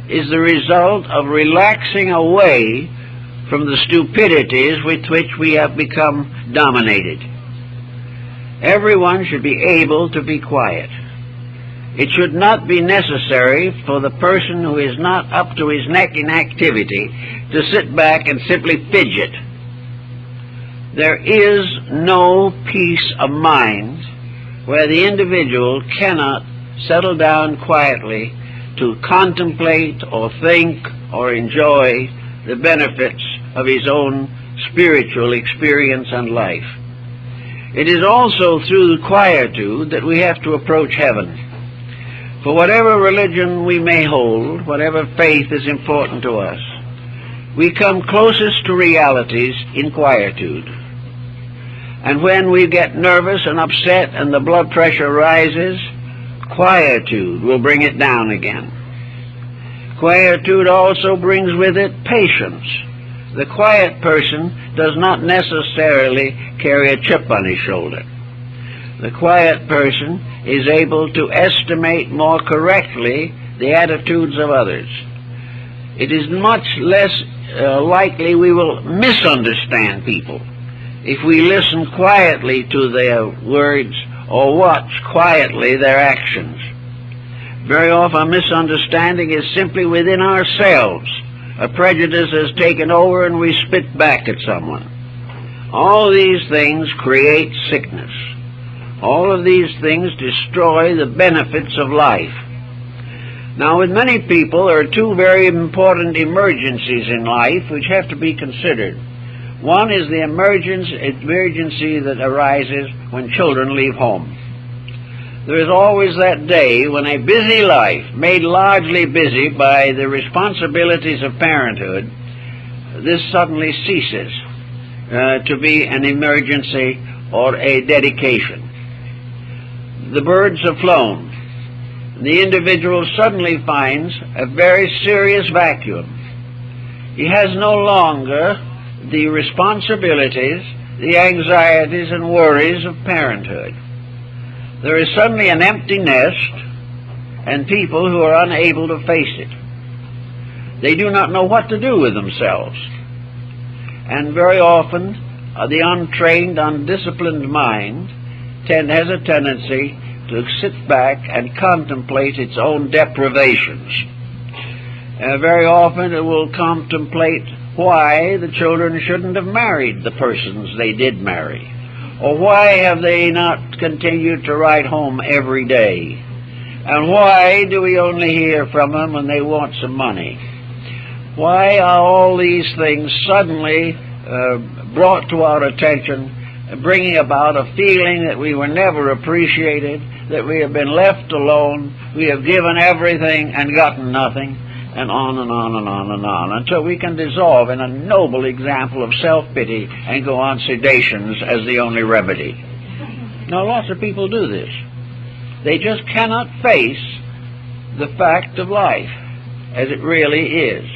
is the result of relaxing away from the stupidities with which we have become dominated. Everyone should be able to be quiet. It should not be necessary for the person who is not up to his neck in activity to sit back and simply fidget. There is no peace of mind where the individual cannot settle down quietly to contemplate or think or enjoy the benefits of his own spiritual experience and life. It is also through the quietude that we have to approach heaven. For whatever religion we may hold, whatever faith is important to us, we come closest to realities in quietude. And when we get nervous and upset and the blood pressure rises, quietude will bring it down again. Quietude also brings with it patience. The quiet person does not necessarily carry a chip on his shoulder. The quiet person is able to estimate more correctly the attitudes of others. It is much less likely we will misunderstand people if we listen quietly to their words or watch quietly their actions. Very often misunderstanding is simply within ourselves. A prejudice has taken over and we spit back at someone. All these things create sickness. All of these things destroy the benefits of life. Now, with many people, there are two very important emergencies in life which have to be considered. One is the emergency that arises when children leave home. There is always that day when a busy life, made largely busy by the responsibilities of parenthood, this suddenly ceases to be an emergency or a dedication. The birds have flown. The individual suddenly finds a very serious vacuum. He has no longer the responsibilities, the anxieties and worries of parenthood. There is suddenly an empty nest and people who are unable to face it. They do not know what to do with themselves. And very often the untrained, undisciplined mind has a tendency to sit back and contemplate its own deprivations. Very often it will contemplate why the children shouldn't have married the persons they did marry, or why have they not continued to write home every day, and why do we only hear from them when they want some money? Why are all these things suddenly brought to our attention, bringing about a feeling that we were never appreciated, that we have been left alone, we have given everything and gotten nothing, and on and on and on and on, until we can dissolve in a noble example of self-pity and go on sedations as the only remedy. Now, lots of people do this. They just cannot face the fact of life as it really is.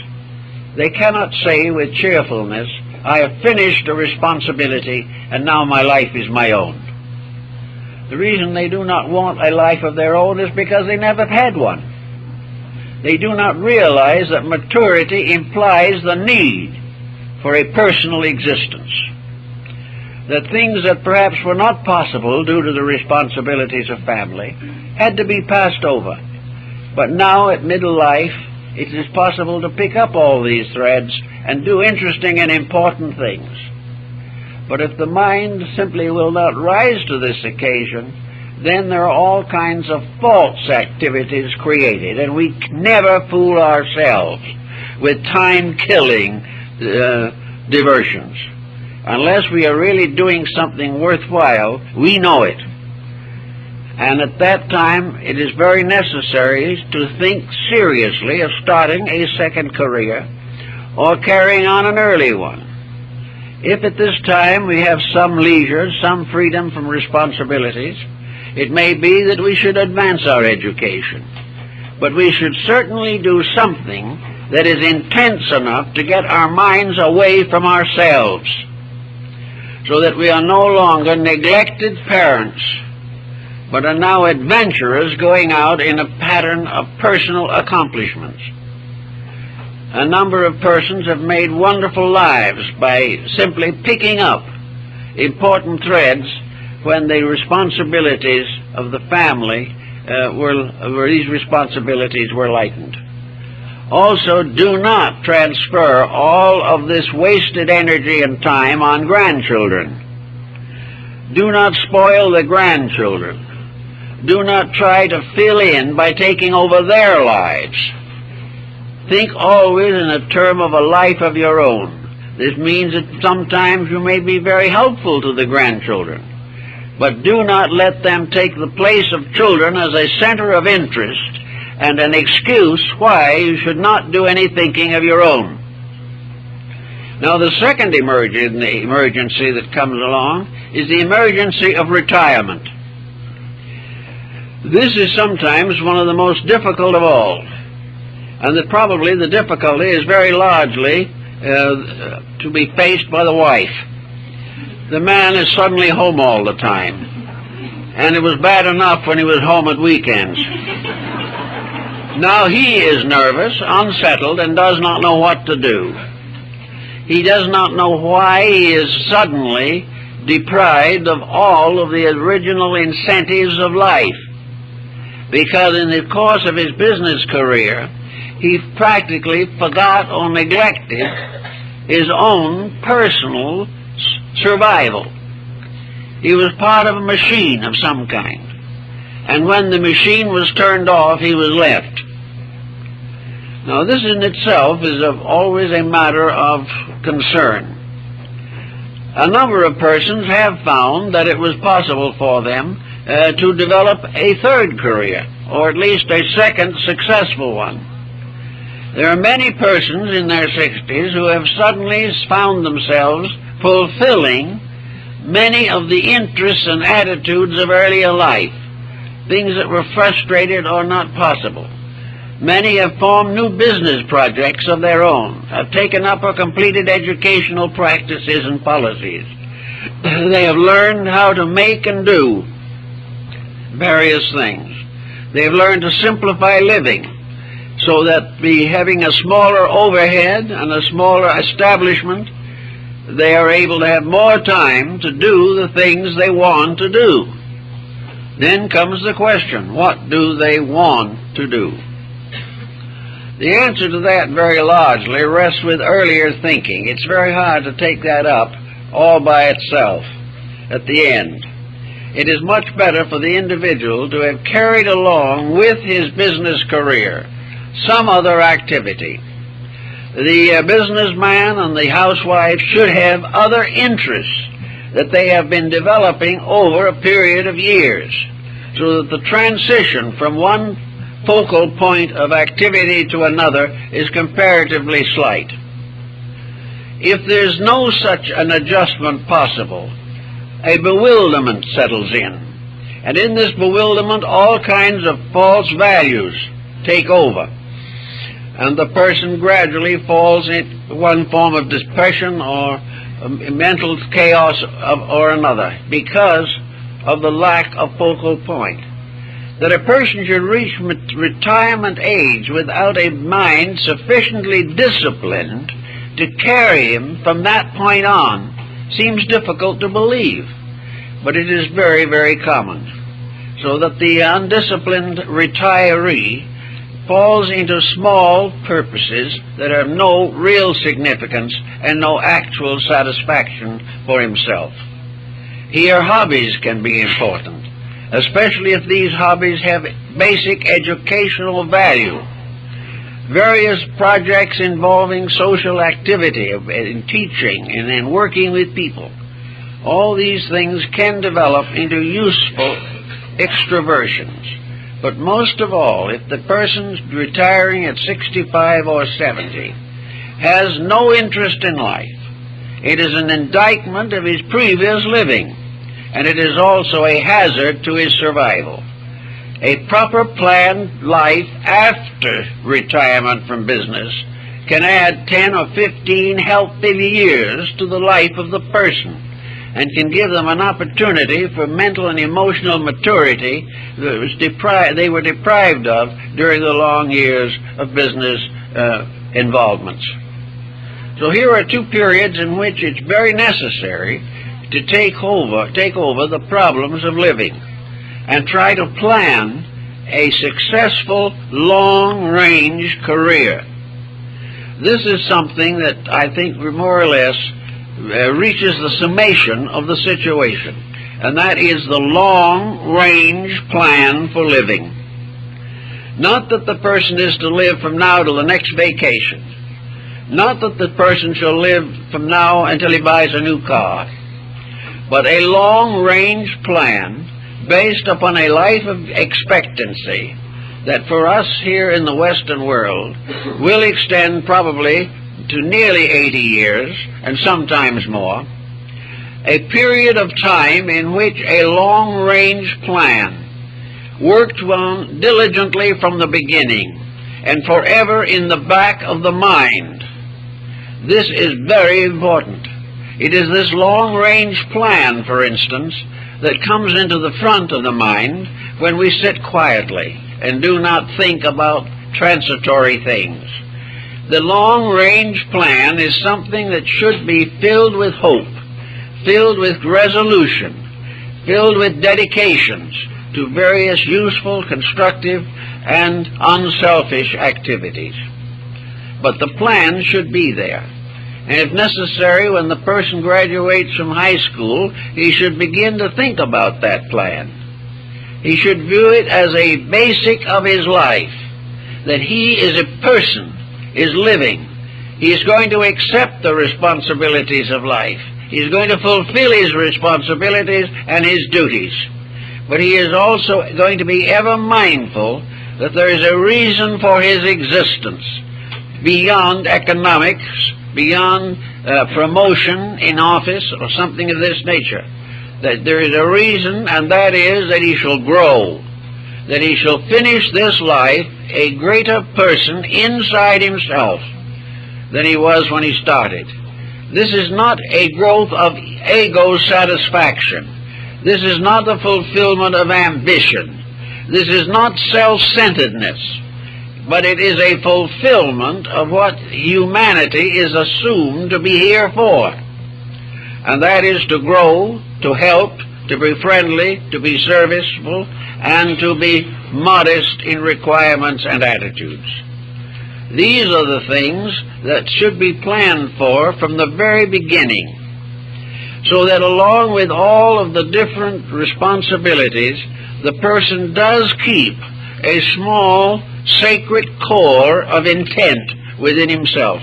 They cannot say with cheerfulness, I have finished a responsibility and now my life is my own. The reason they do not want a life of their own is because they never had one. They do not realize that maturity implies the need for a personal existence. That things that perhaps were not possible due to the responsibilities of family had to be passed over. But now at middle life, it is possible to pick up all these threads and do interesting and important things. But if the mind simply will not rise to this occasion, then there are all kinds of false activities created, and we never fool ourselves with time-killing diversions. Unless we are really doing something worthwhile, we know it. And at that time, it is very necessary to think seriously of starting a second career or carrying on an early one. If at this time we have some leisure, some freedom from responsibilities, it may be that we should advance our education. But we should certainly do something that is intense enough to get our minds away from ourselves, so that we are no longer neglected parents, but are now adventurers going out in a pattern of personal accomplishments. A number of persons have made wonderful lives by simply picking up important threads when the responsibilities of the family these responsibilities were lightened. Also, do not transfer all of this wasted energy and time on grandchildren. Do not spoil the grandchildren. Do not try to fill in by taking over their lives. Think always in a term of a life of your own. This means that sometimes you may be very helpful to the grandchildren, but do not let them take the place of children as a center of interest and an excuse why you should not do any thinking of your own. Now, the second emergency that comes along is the emergency of retirement. This is sometimes one of the most difficult of all, and that probably the difficulty is very largely to be faced by the wife. The man is suddenly home all the time, and it was bad enough when he was home at weekends. Now he is nervous, unsettled, and does not know what to do. He does not know why he is suddenly deprived of all of the original incentives of life, because in the course of his business career, he practically forgot or neglected his own personal survival. He was part of a machine of some kind, and when the machine was turned off, he was left. Now, this in itself is always a matter of concern. A number of persons have found that it was possible for them to develop a third career, or at least a second successful one. There are many persons in their 60s who have suddenly found themselves fulfilling many of the interests and attitudes of earlier life, things that were frustrated or not possible. Many have formed new business projects of their own, have taken up or completed educational practices and policies. They have learned how to make and do various things. They have learned to simplify living so that having a smaller overhead and a smaller establishment, they are able to have more time to do the things they want to do. Then comes the question, what do they want to do? The answer to that very largely rests with earlier thinking. It's very hard to take that up all by itself at the end. It is much better for the individual to have carried along with his business career some other activity. The businessman and the housewife should have other interests that they have been developing over a period of years, so that the transition from one focal point of activity to another is comparatively slight. If there's no such an adjustment possible, a bewilderment settles in. And in this bewilderment, all kinds of false values take over. And the person gradually falls into one form of depression or mental chaos or another because of the lack of focal point. That a person should reach retirement age without a mind sufficiently disciplined to carry him from that point on seems difficult to believe, but it is very, very common. So that the undisciplined retiree falls into small purposes that have no real significance and no actual satisfaction for himself. Here, hobbies can be important, especially if these hobbies have basic educational value. Various projects involving social activity, in teaching and in working with people, all these things can develop into useful extroversions. But most of all, if the person's retiring at 65 or 70 has no interest in life, it is an indictment of his previous living, and it is also a hazard to his survival. A proper planned life after retirement from business can add 10 or 15 healthy years to the life of the person, and can give them an opportunity for mental and emotional maturity that they were deprived of during the long years of business involvements. So here are two periods in which it's very necessary to take over the problems of living and try to plan a successful long-range career. This is something that I think more or less reaches the summation of the situation, and that is the long-range plan for living. Not that the person is to live from now to the next vacation, not that the person shall live from now until he buys a new car, but a long-range plan based upon a life of expectancy that for us here in the Western world will extend probably to nearly 80 years, and sometimes more, a period of time in which a long-range plan worked on diligently from the beginning and forever in the back of the mind. This is very important. It is this long-range plan, for instance, that comes into the front of the mind when we sit quietly and do not think about transitory things. The long-range plan is something that should be filled with hope, filled with resolution, filled with dedications to various useful, constructive, and unselfish activities. But the plan should be there. And if necessary, when the person graduates from high school, he should begin to think about that plan. He should view it as a basic of his life, that he is a person, is living. He is going to accept the responsibilities of life. He is going to fulfill his responsibilities and his duties. but he is also going to be ever mindful that there is a reason for his existence beyond economics, beyond promotion in office or something of this nature. That there is a reason, and that is that he shall grow, that he shall finish this life a greater person inside himself than he was when he started. This is not a growth of ego satisfaction. This is not the fulfillment of ambition. This is not self-centeredness, but it is a fulfillment of what humanity is assumed to be here for. And that is to grow, to help, to be friendly, to be serviceable, and to be modest in requirements and attitudes. These are the things that should be planned for from the very beginning, so that along with all of the different responsibilities, the person does keep a small, sacred core of intent within himself.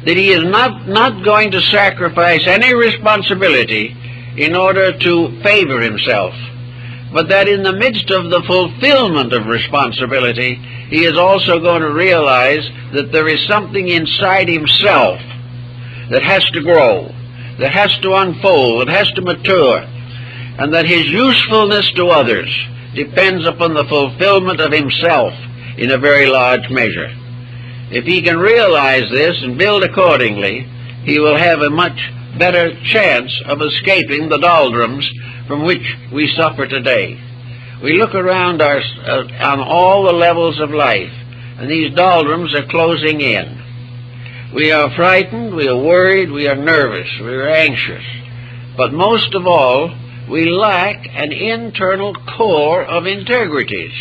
That he is not going to sacrifice any responsibility in order to favor himself, but that in the midst of the fulfillment of responsibility, he is also going to realize that there is something inside himself that has to grow, that has to unfold, that has to mature, and that his usefulness to others depends upon the fulfillment of himself in a very large measure. If he can realize this and build accordingly, he will have a much better chance of escaping the doldrums from which we suffer today. We look around on all the levels of life, and these doldrums are closing in. We are frightened, we are worried, we are nervous, we are anxious. But most of all, we lack an internal core of integrities.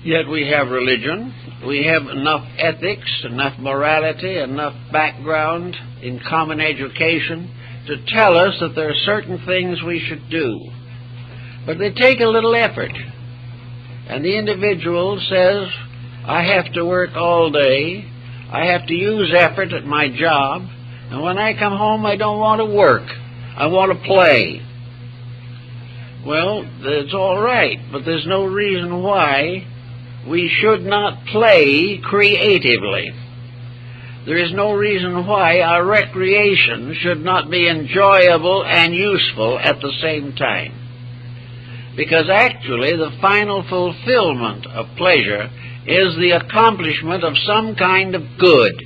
Yet we have religion, we have enough ethics, enough morality, enough background in common education to tell us that there are certain things we should do. But they take a little effort. And the individual says, I have to work all day, I have to use effort at my job, and when I come home I don't want to work, I want to play. Well, it's all right, but there's no reason why we should not play creatively. There is no reason why our recreation should not be enjoyable and useful at the same time. Because actually the final fulfillment of pleasure is the accomplishment of some kind of good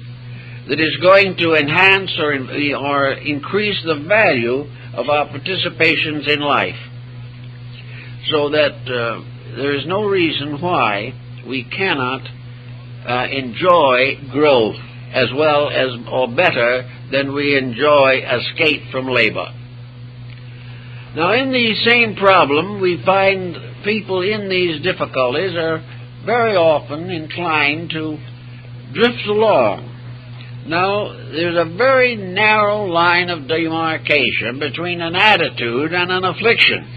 that is going to enhance or increase the value of our participations in life. So that there is no reason why we cannot enjoy growth as well as or better than we enjoy escape from labor. Now in the same problem, we find people in these difficulties are very often inclined to drift along. Now, there's a very narrow line of demarcation between an attitude and an affliction.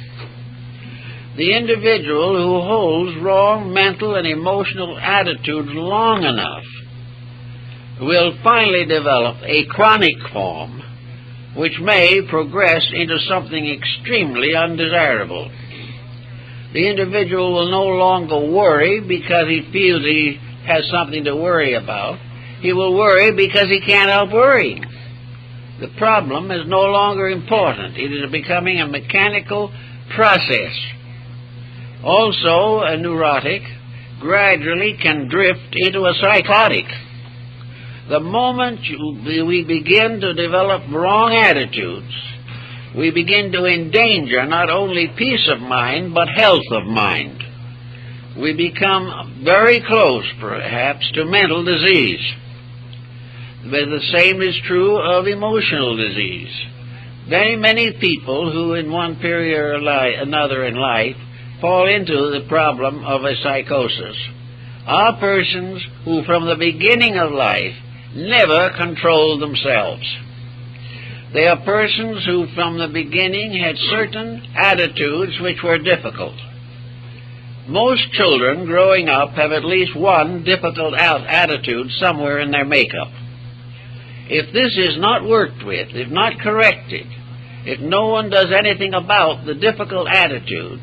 The individual who holds wrong mental and emotional attitudes long enough will finally develop a chronic form which may progress into something extremely undesirable. The individual will no longer worry because he feels he has something to worry about. He will worry because he can't help worrying. The problem is no longer important. It is becoming a mechanical process. Also, a neurotic gradually can drift into a psychotic. The moment we begin to develop wrong attitudes, we begin to endanger not only peace of mind, but health of mind. We become very close, perhaps, to mental disease. But the same is true of emotional disease. Very many people who in one period or another in life fall into the problem of a psychosis are persons who from the beginning of life never controlled themselves. They are persons who from the beginning had certain attitudes which were difficult. Most children growing up have at least one difficult attitude somewhere in their makeup. If this is not worked with, if not corrected, if no one does anything about the difficult attitude,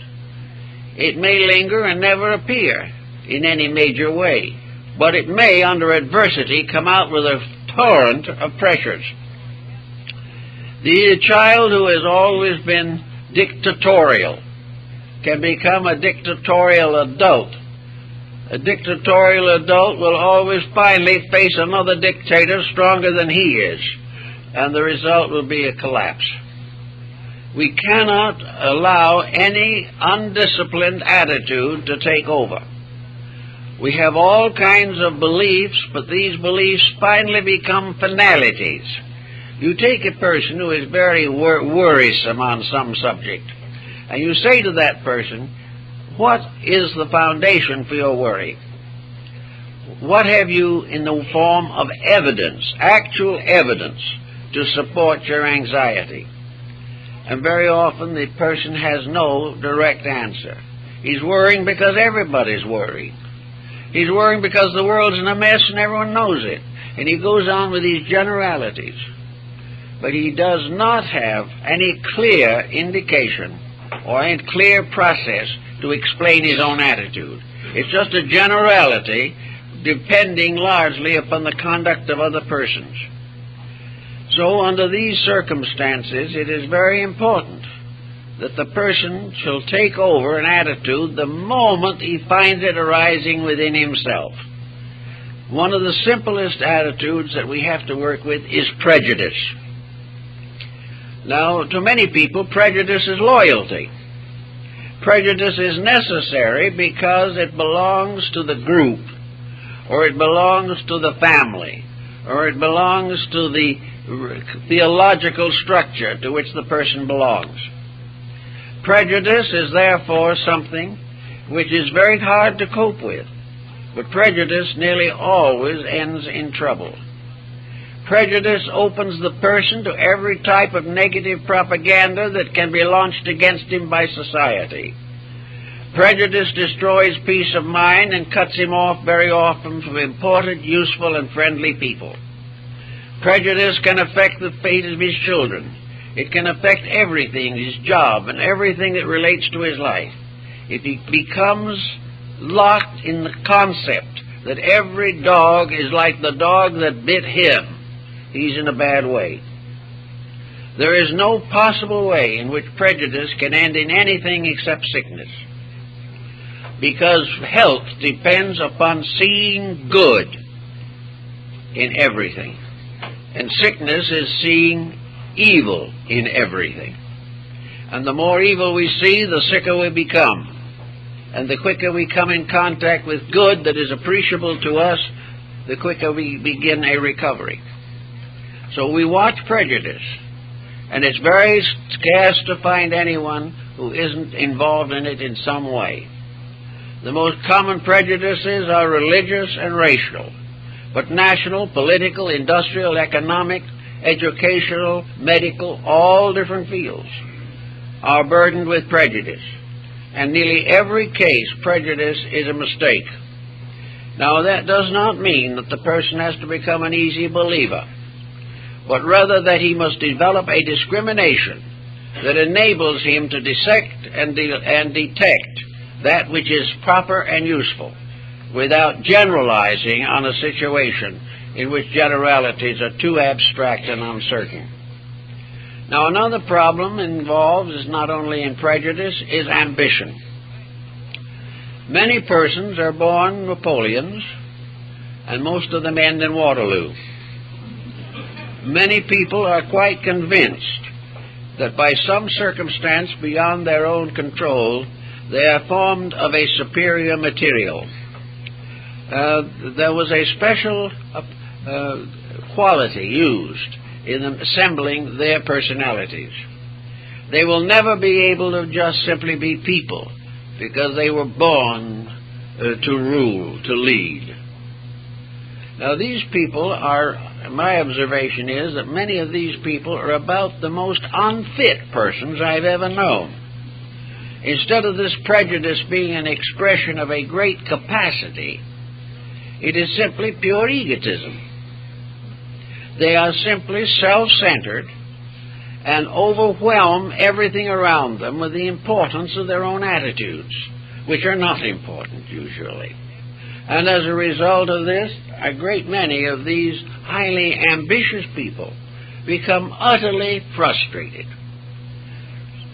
it may linger and never appear in any major way, but it may, under adversity, come out with a torrent of pressures. The child who has always been dictatorial can become a dictatorial adult. A dictatorial adult will always finally face another dictator stronger than he is, and the result will be a collapse. We cannot allow any undisciplined attitude to take over. We have all kinds of beliefs, but these beliefs finally become finalities. You take a person who is very worrisome on some subject, and you say to that person, what is the foundation for your worry? What have you in the form of evidence, actual evidence, to support your anxiety? And very often the person has no direct answer. He's worrying because everybody's worried. He's worrying because the world's in a mess and everyone knows it. And he goes on with these generalities. But he does not have any clear indication or any clear process to explain his own attitude. It's just a generality depending largely upon the conduct of other persons. So under these circumstances, it is very important that the person shall take over an attitude the moment he finds it arising within himself. One of the simplest attitudes that we have to work with is prejudice. Now, to many people, prejudice is loyalty. Prejudice is necessary because it belongs to the group, or it belongs to the family, or it belongs to the theological structure to which the person belongs. Prejudice is therefore something which is very hard to cope with, but prejudice nearly always ends in trouble. Prejudice opens the person to every type of negative propaganda that can be launched against him by society. Prejudice destroys peace of mind and cuts him off very often from important, useful, and friendly people. Prejudice can affect the fate of his children. It can affect everything, his job, and everything that relates to his life. If he becomes locked in the concept that every dog is like the dog that bit him, he's in a bad way. There is no possible way in which prejudice can end in anything except sickness, because health depends upon seeing good in everything, and sickness is seeing evil in everything. And the more evil we see, the sicker we become. And the quicker we come in contact with good that is appreciable to us, the quicker we begin a recovery. So we watch prejudice, and it's very scarce to find anyone who isn't involved in it in some way. The most common prejudices are religious and racial, but national, political, industrial, economic, educational, medical, all different fields are burdened with prejudice. And nearly every case, prejudice is a mistake. Now, that does not mean that the person has to become an easy believer, but rather that he must develop a discrimination that enables him to dissect and detect that which is proper and useful, without generalizing on a situation in which generalities are too abstract and uncertain. Now, another problem involved is not only in prejudice, is ambition. Many persons are born Napoleons, and most of them end in Waterloo. Many people are quite convinced that by some circumstance beyond their own control, they are formed of a superior material. There was a special quality used in assembling their personalities. They will never be able to just simply be people, because they were born to rule, to lead. Now, these people are, my observation is that many of these people are about the most unfit persons I've ever known. Instead of this prejudice being an expression of a great capacity, it is simply pure egotism. They are simply self-centered, and overwhelm everything around them with the importance of their own attitudes, which are not important usually. And as a result of this, a great many of these highly ambitious people become utterly frustrated.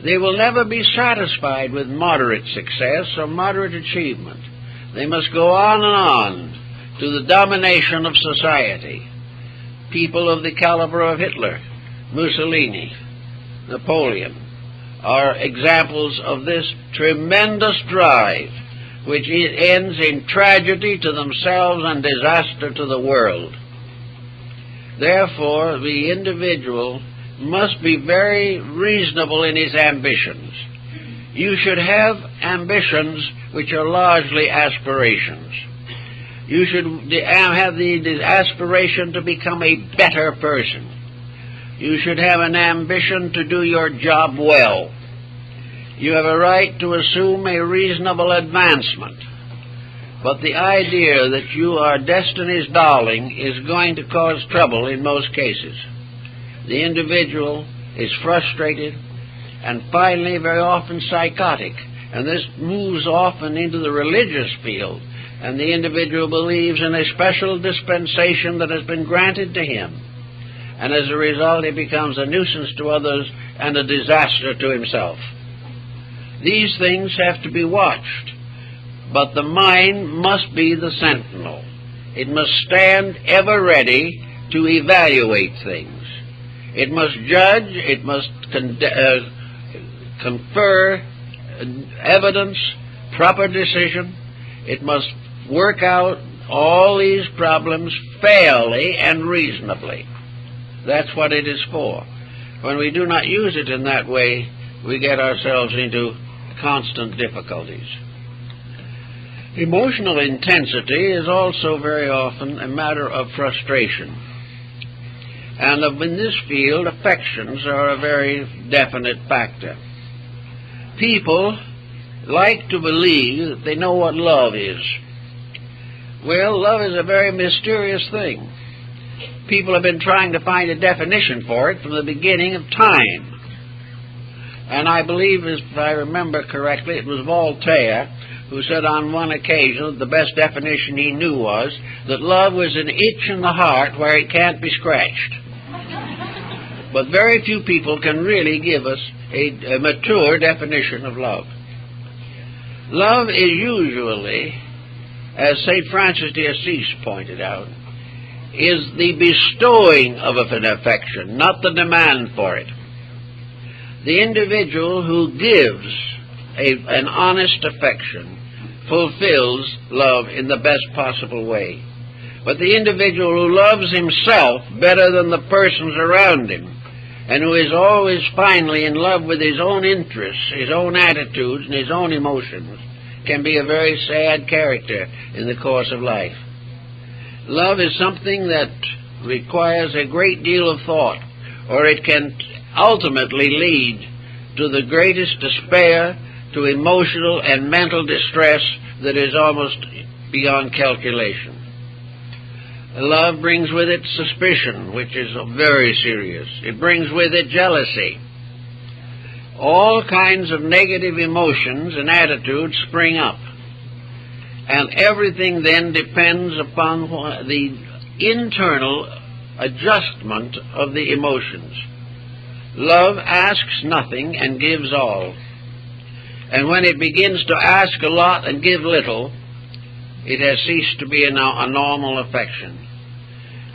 They will never be satisfied with moderate success or moderate achievement. They must go on and on to the domination of society. People of the caliber of Hitler, Mussolini, Napoleon are examples of this tremendous drive, which ends in tragedy to themselves and disaster to the world. Therefore, the individual must be very reasonable in his ambitions. You should have ambitions which are largely aspirations. You should have the aspiration to become a better person. You should have an ambition to do your job well. You have a right to assume a reasonable advancement. But the idea that you are destiny's darling is going to cause trouble in most cases. The individual is frustrated and finally very often psychotic, and this moves often into the religious field, and the individual believes in a special dispensation that has been granted to him, and as a result he becomes a nuisance to others and a disaster to himself. These things have to be watched, but the mind must be the sentinel. It must stand ever ready to evaluate things. It must judge, it must confer evidence, proper decision. It must work out all these problems fairly and reasonably. That's what it is for. When we do not use it in that way, we get ourselves into constant difficulties. Emotional intensity is also very often a matter of frustration. And in this field, affections are a very definite factor. People like to believe that they know what love is. Well, love is a very mysterious thing. People have been trying to find a definition for it from the beginning of time. And I believe, if I remember correctly, it was Voltaire who said on one occasion that the best definition he knew was that love was an itch in the heart where it can't be scratched. But very few people can really give us a mature definition of love. Love is usually, as St. Francis de Assisi pointed out, is the bestowing of an affection, not the demand for it. The individual who gives an honest affection fulfills love in the best possible way. But the individual who loves himself better than the persons around him, and who is always finally in love with his own interests, his own attitudes, and his own emotions, can be a very sad character in the course of life. Love is something that requires a great deal of thought, or it can ultimately lead to the greatest despair, to emotional and mental distress that is almost beyond calculation. Love brings with it suspicion, which is very serious. It brings with it jealousy. All kinds of negative emotions and attitudes spring up. And everything then depends upon the internal adjustment of the emotions. Love asks nothing and gives all. And when it begins to ask a lot and give little, it has ceased to be a normal affection.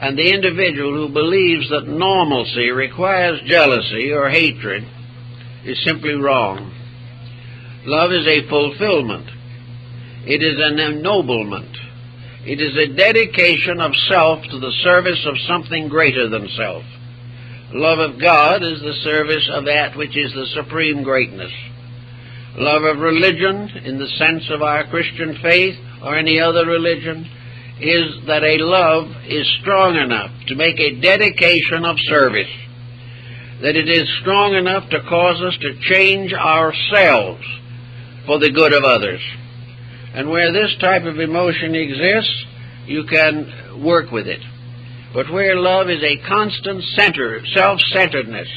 And the individual who believes that normalcy requires jealousy or hatred is simply wrong. Love is a fulfillment. It is an ennoblement. It is a dedication of self to the service of something greater than self. Love of God is the service of that which is the supreme greatness. Love of religion, in the sense of our Christian faith or any other religion, is that a love is strong enough to make a dedication of service, that it is strong enough to cause us to change ourselves for the good of others. And where this type of emotion exists, you can work with it. But where love is a constant self-centeredness,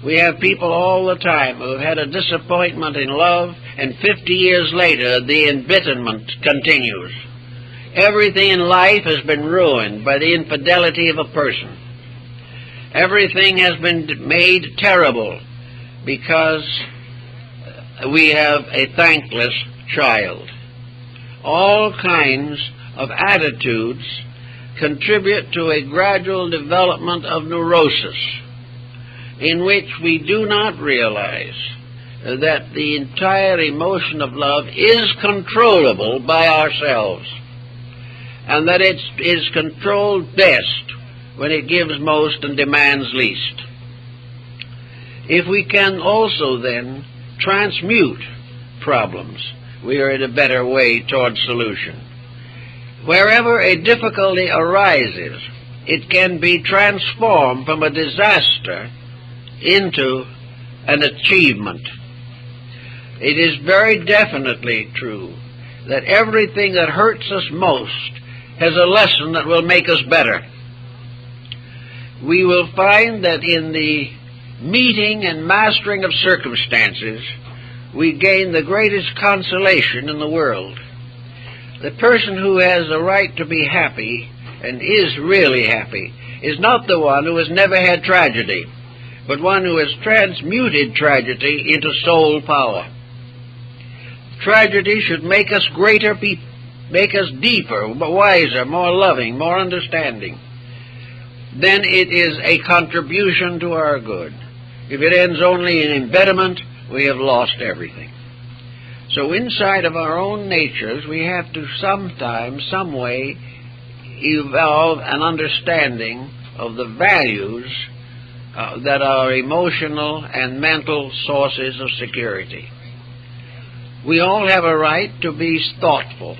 We have people all the time who have had a disappointment in love, and 50 years later the embitterment continues. Everything in life has been ruined by the infidelity of a person. Everything has been made terrible because we have a thankless child. All kinds of attitudes contribute to a gradual development of neurosis, in which we do not realize that the entire emotion of love is controllable by ourselves, and that it is controlled best when it gives most and demands least. If we can also then transmute problems, we are in a better way toward solution. Wherever a difficulty arises, it can be transformed from a disaster into an achievement. It is very definitely true that everything that hurts us most has a lesson that will make us better. We will find that in the meeting and mastering of circumstances, we gain the greatest consolation in the world. The person who has a right to be happy and is really happy is not the one who has never had tragedy, but one who has transmuted tragedy into soul power. Tragedy should make us greater people, make us deeper, wiser, more loving, more understanding. Then it is a contribution to our good. If it ends only in embitterment, we have lost everything. So inside of our own natures, we have to sometimes, some way, evolve an understanding of the values that are emotional and mental sources of security. We all have a right to be thoughtful.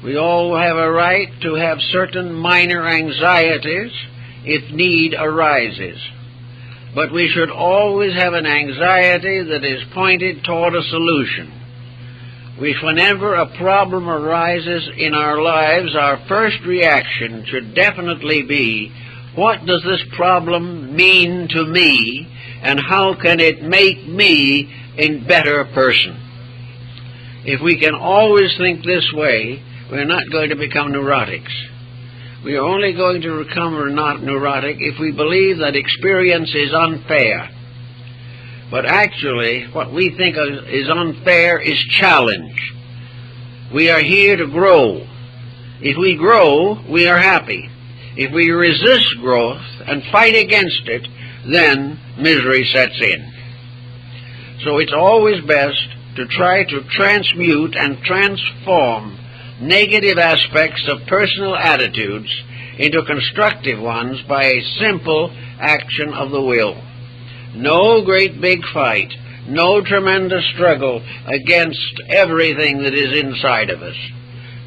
We all have a right to have certain minor anxieties if need arises. But we should always have an anxiety that is pointed toward a solution. Whenever a problem arises in our lives, our first reaction should definitely be, what does this problem mean to me, and how can it make me a better person? If we can always think this way, we're not going to become neurotics. We are only going to become not neurotic if we believe that experience is unfair. But actually, what we think is unfair is challenge. We are here to grow. If we grow, we are happy. If we resist growth and fight against it, then misery sets in. So it's always best to try to transmute and transform negative aspects of personal attitudes into constructive ones by a simple action of the will. No great big fight, no tremendous struggle against everything that is inside of us,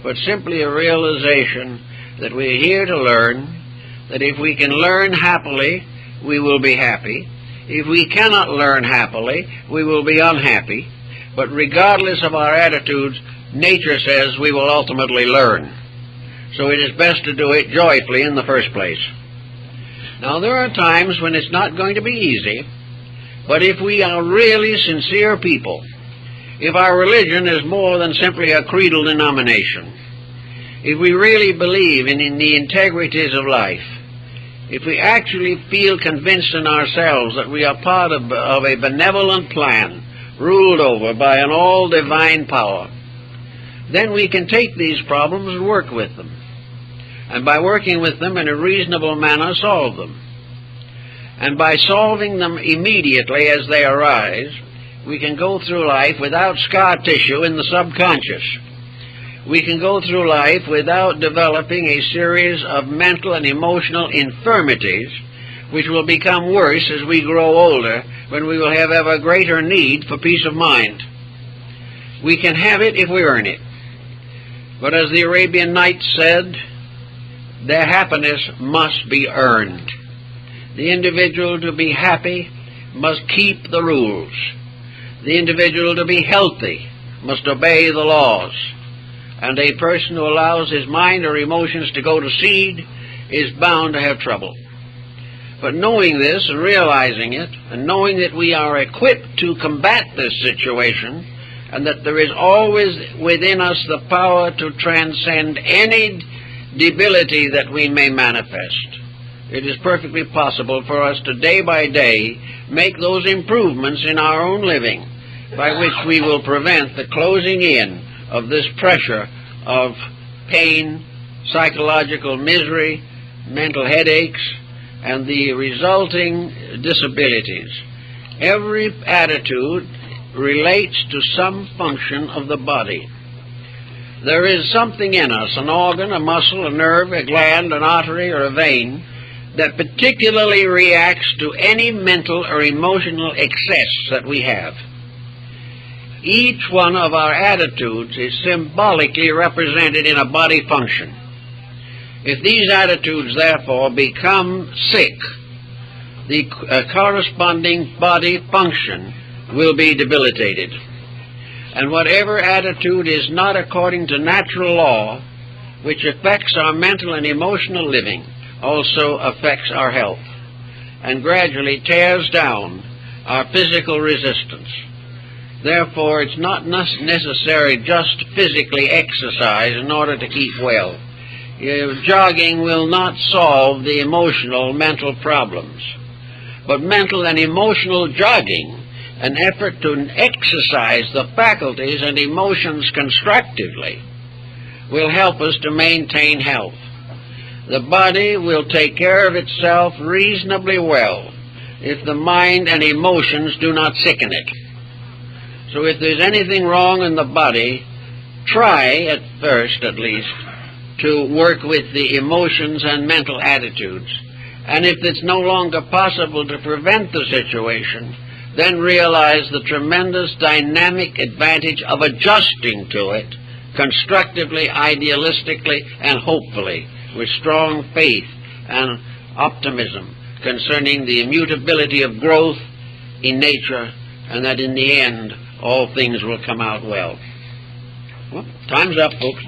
but simply a realization that we're here to learn, that if we can learn happily, we will be happy. If we cannot learn happily, we will be unhappy. But regardless of our attitudes, nature says we will ultimately learn. So it is best to do it joyfully in the first place. Now, there are times when it's not going to be easy, but if we are really sincere people, if our religion is more than simply a creedal denomination, if we really believe in the integrities of life, if we actually feel convinced in ourselves that we are part of a benevolent plan ruled over by an all-divine power, then we can take these problems and work with them, and by working with them in a reasonable manner, solve them. And by solving them immediately as they arise, we can go through life without scar tissue in the subconscious. We can go through life without developing a series of mental and emotional infirmities which will become worse as we grow older, when we will have ever greater need for peace of mind. We can have it if we earn it. But as the Arabian Nights said, their happiness must be earned. The individual to be happy must keep the rules. The individual to be healthy must obey the laws. And a person who allows his mind or emotions to go to seed is bound to have trouble. But knowing this and realizing it, and knowing that we are equipped to combat this situation, and that there is always within us the power to transcend any debility that we may manifest, it is perfectly possible for us to day by day make those improvements in our own living by which we will prevent the closing in of this pressure of pain, psychological misery, mental headaches, and the resulting disabilities. Every attitude relates to some function of the body. There is something in us, an organ, a muscle, a nerve, a gland, an artery, or a vein, that particularly reacts to any mental or emotional excess that we have. Each one of our attitudes is symbolically represented in a body function. If these attitudes, therefore, become sick, the corresponding body function will be debilitated. And whatever attitude is not according to natural law, which affects our mental and emotional living, also affects our health, and gradually tears down our physical resistance. Therefore, it's not necessary just physically exercise in order to keep well. Jogging will not solve the emotional, mental problems. But mental and emotional jogging, an effort to exercise the faculties and emotions constructively, will help us to maintain health. The body will take care of itself reasonably well if the mind and emotions do not sicken it. So if there's anything wrong in the body, try, at first at least, to work with the emotions and mental attitudes. And if it's no longer possible to prevent the situation, then realize the tremendous dynamic advantage of adjusting to it constructively, idealistically, and hopefully, with strong faith and optimism concerning the immutability of growth in nature, and that in the end all things will come out well. Well, time's up, folks.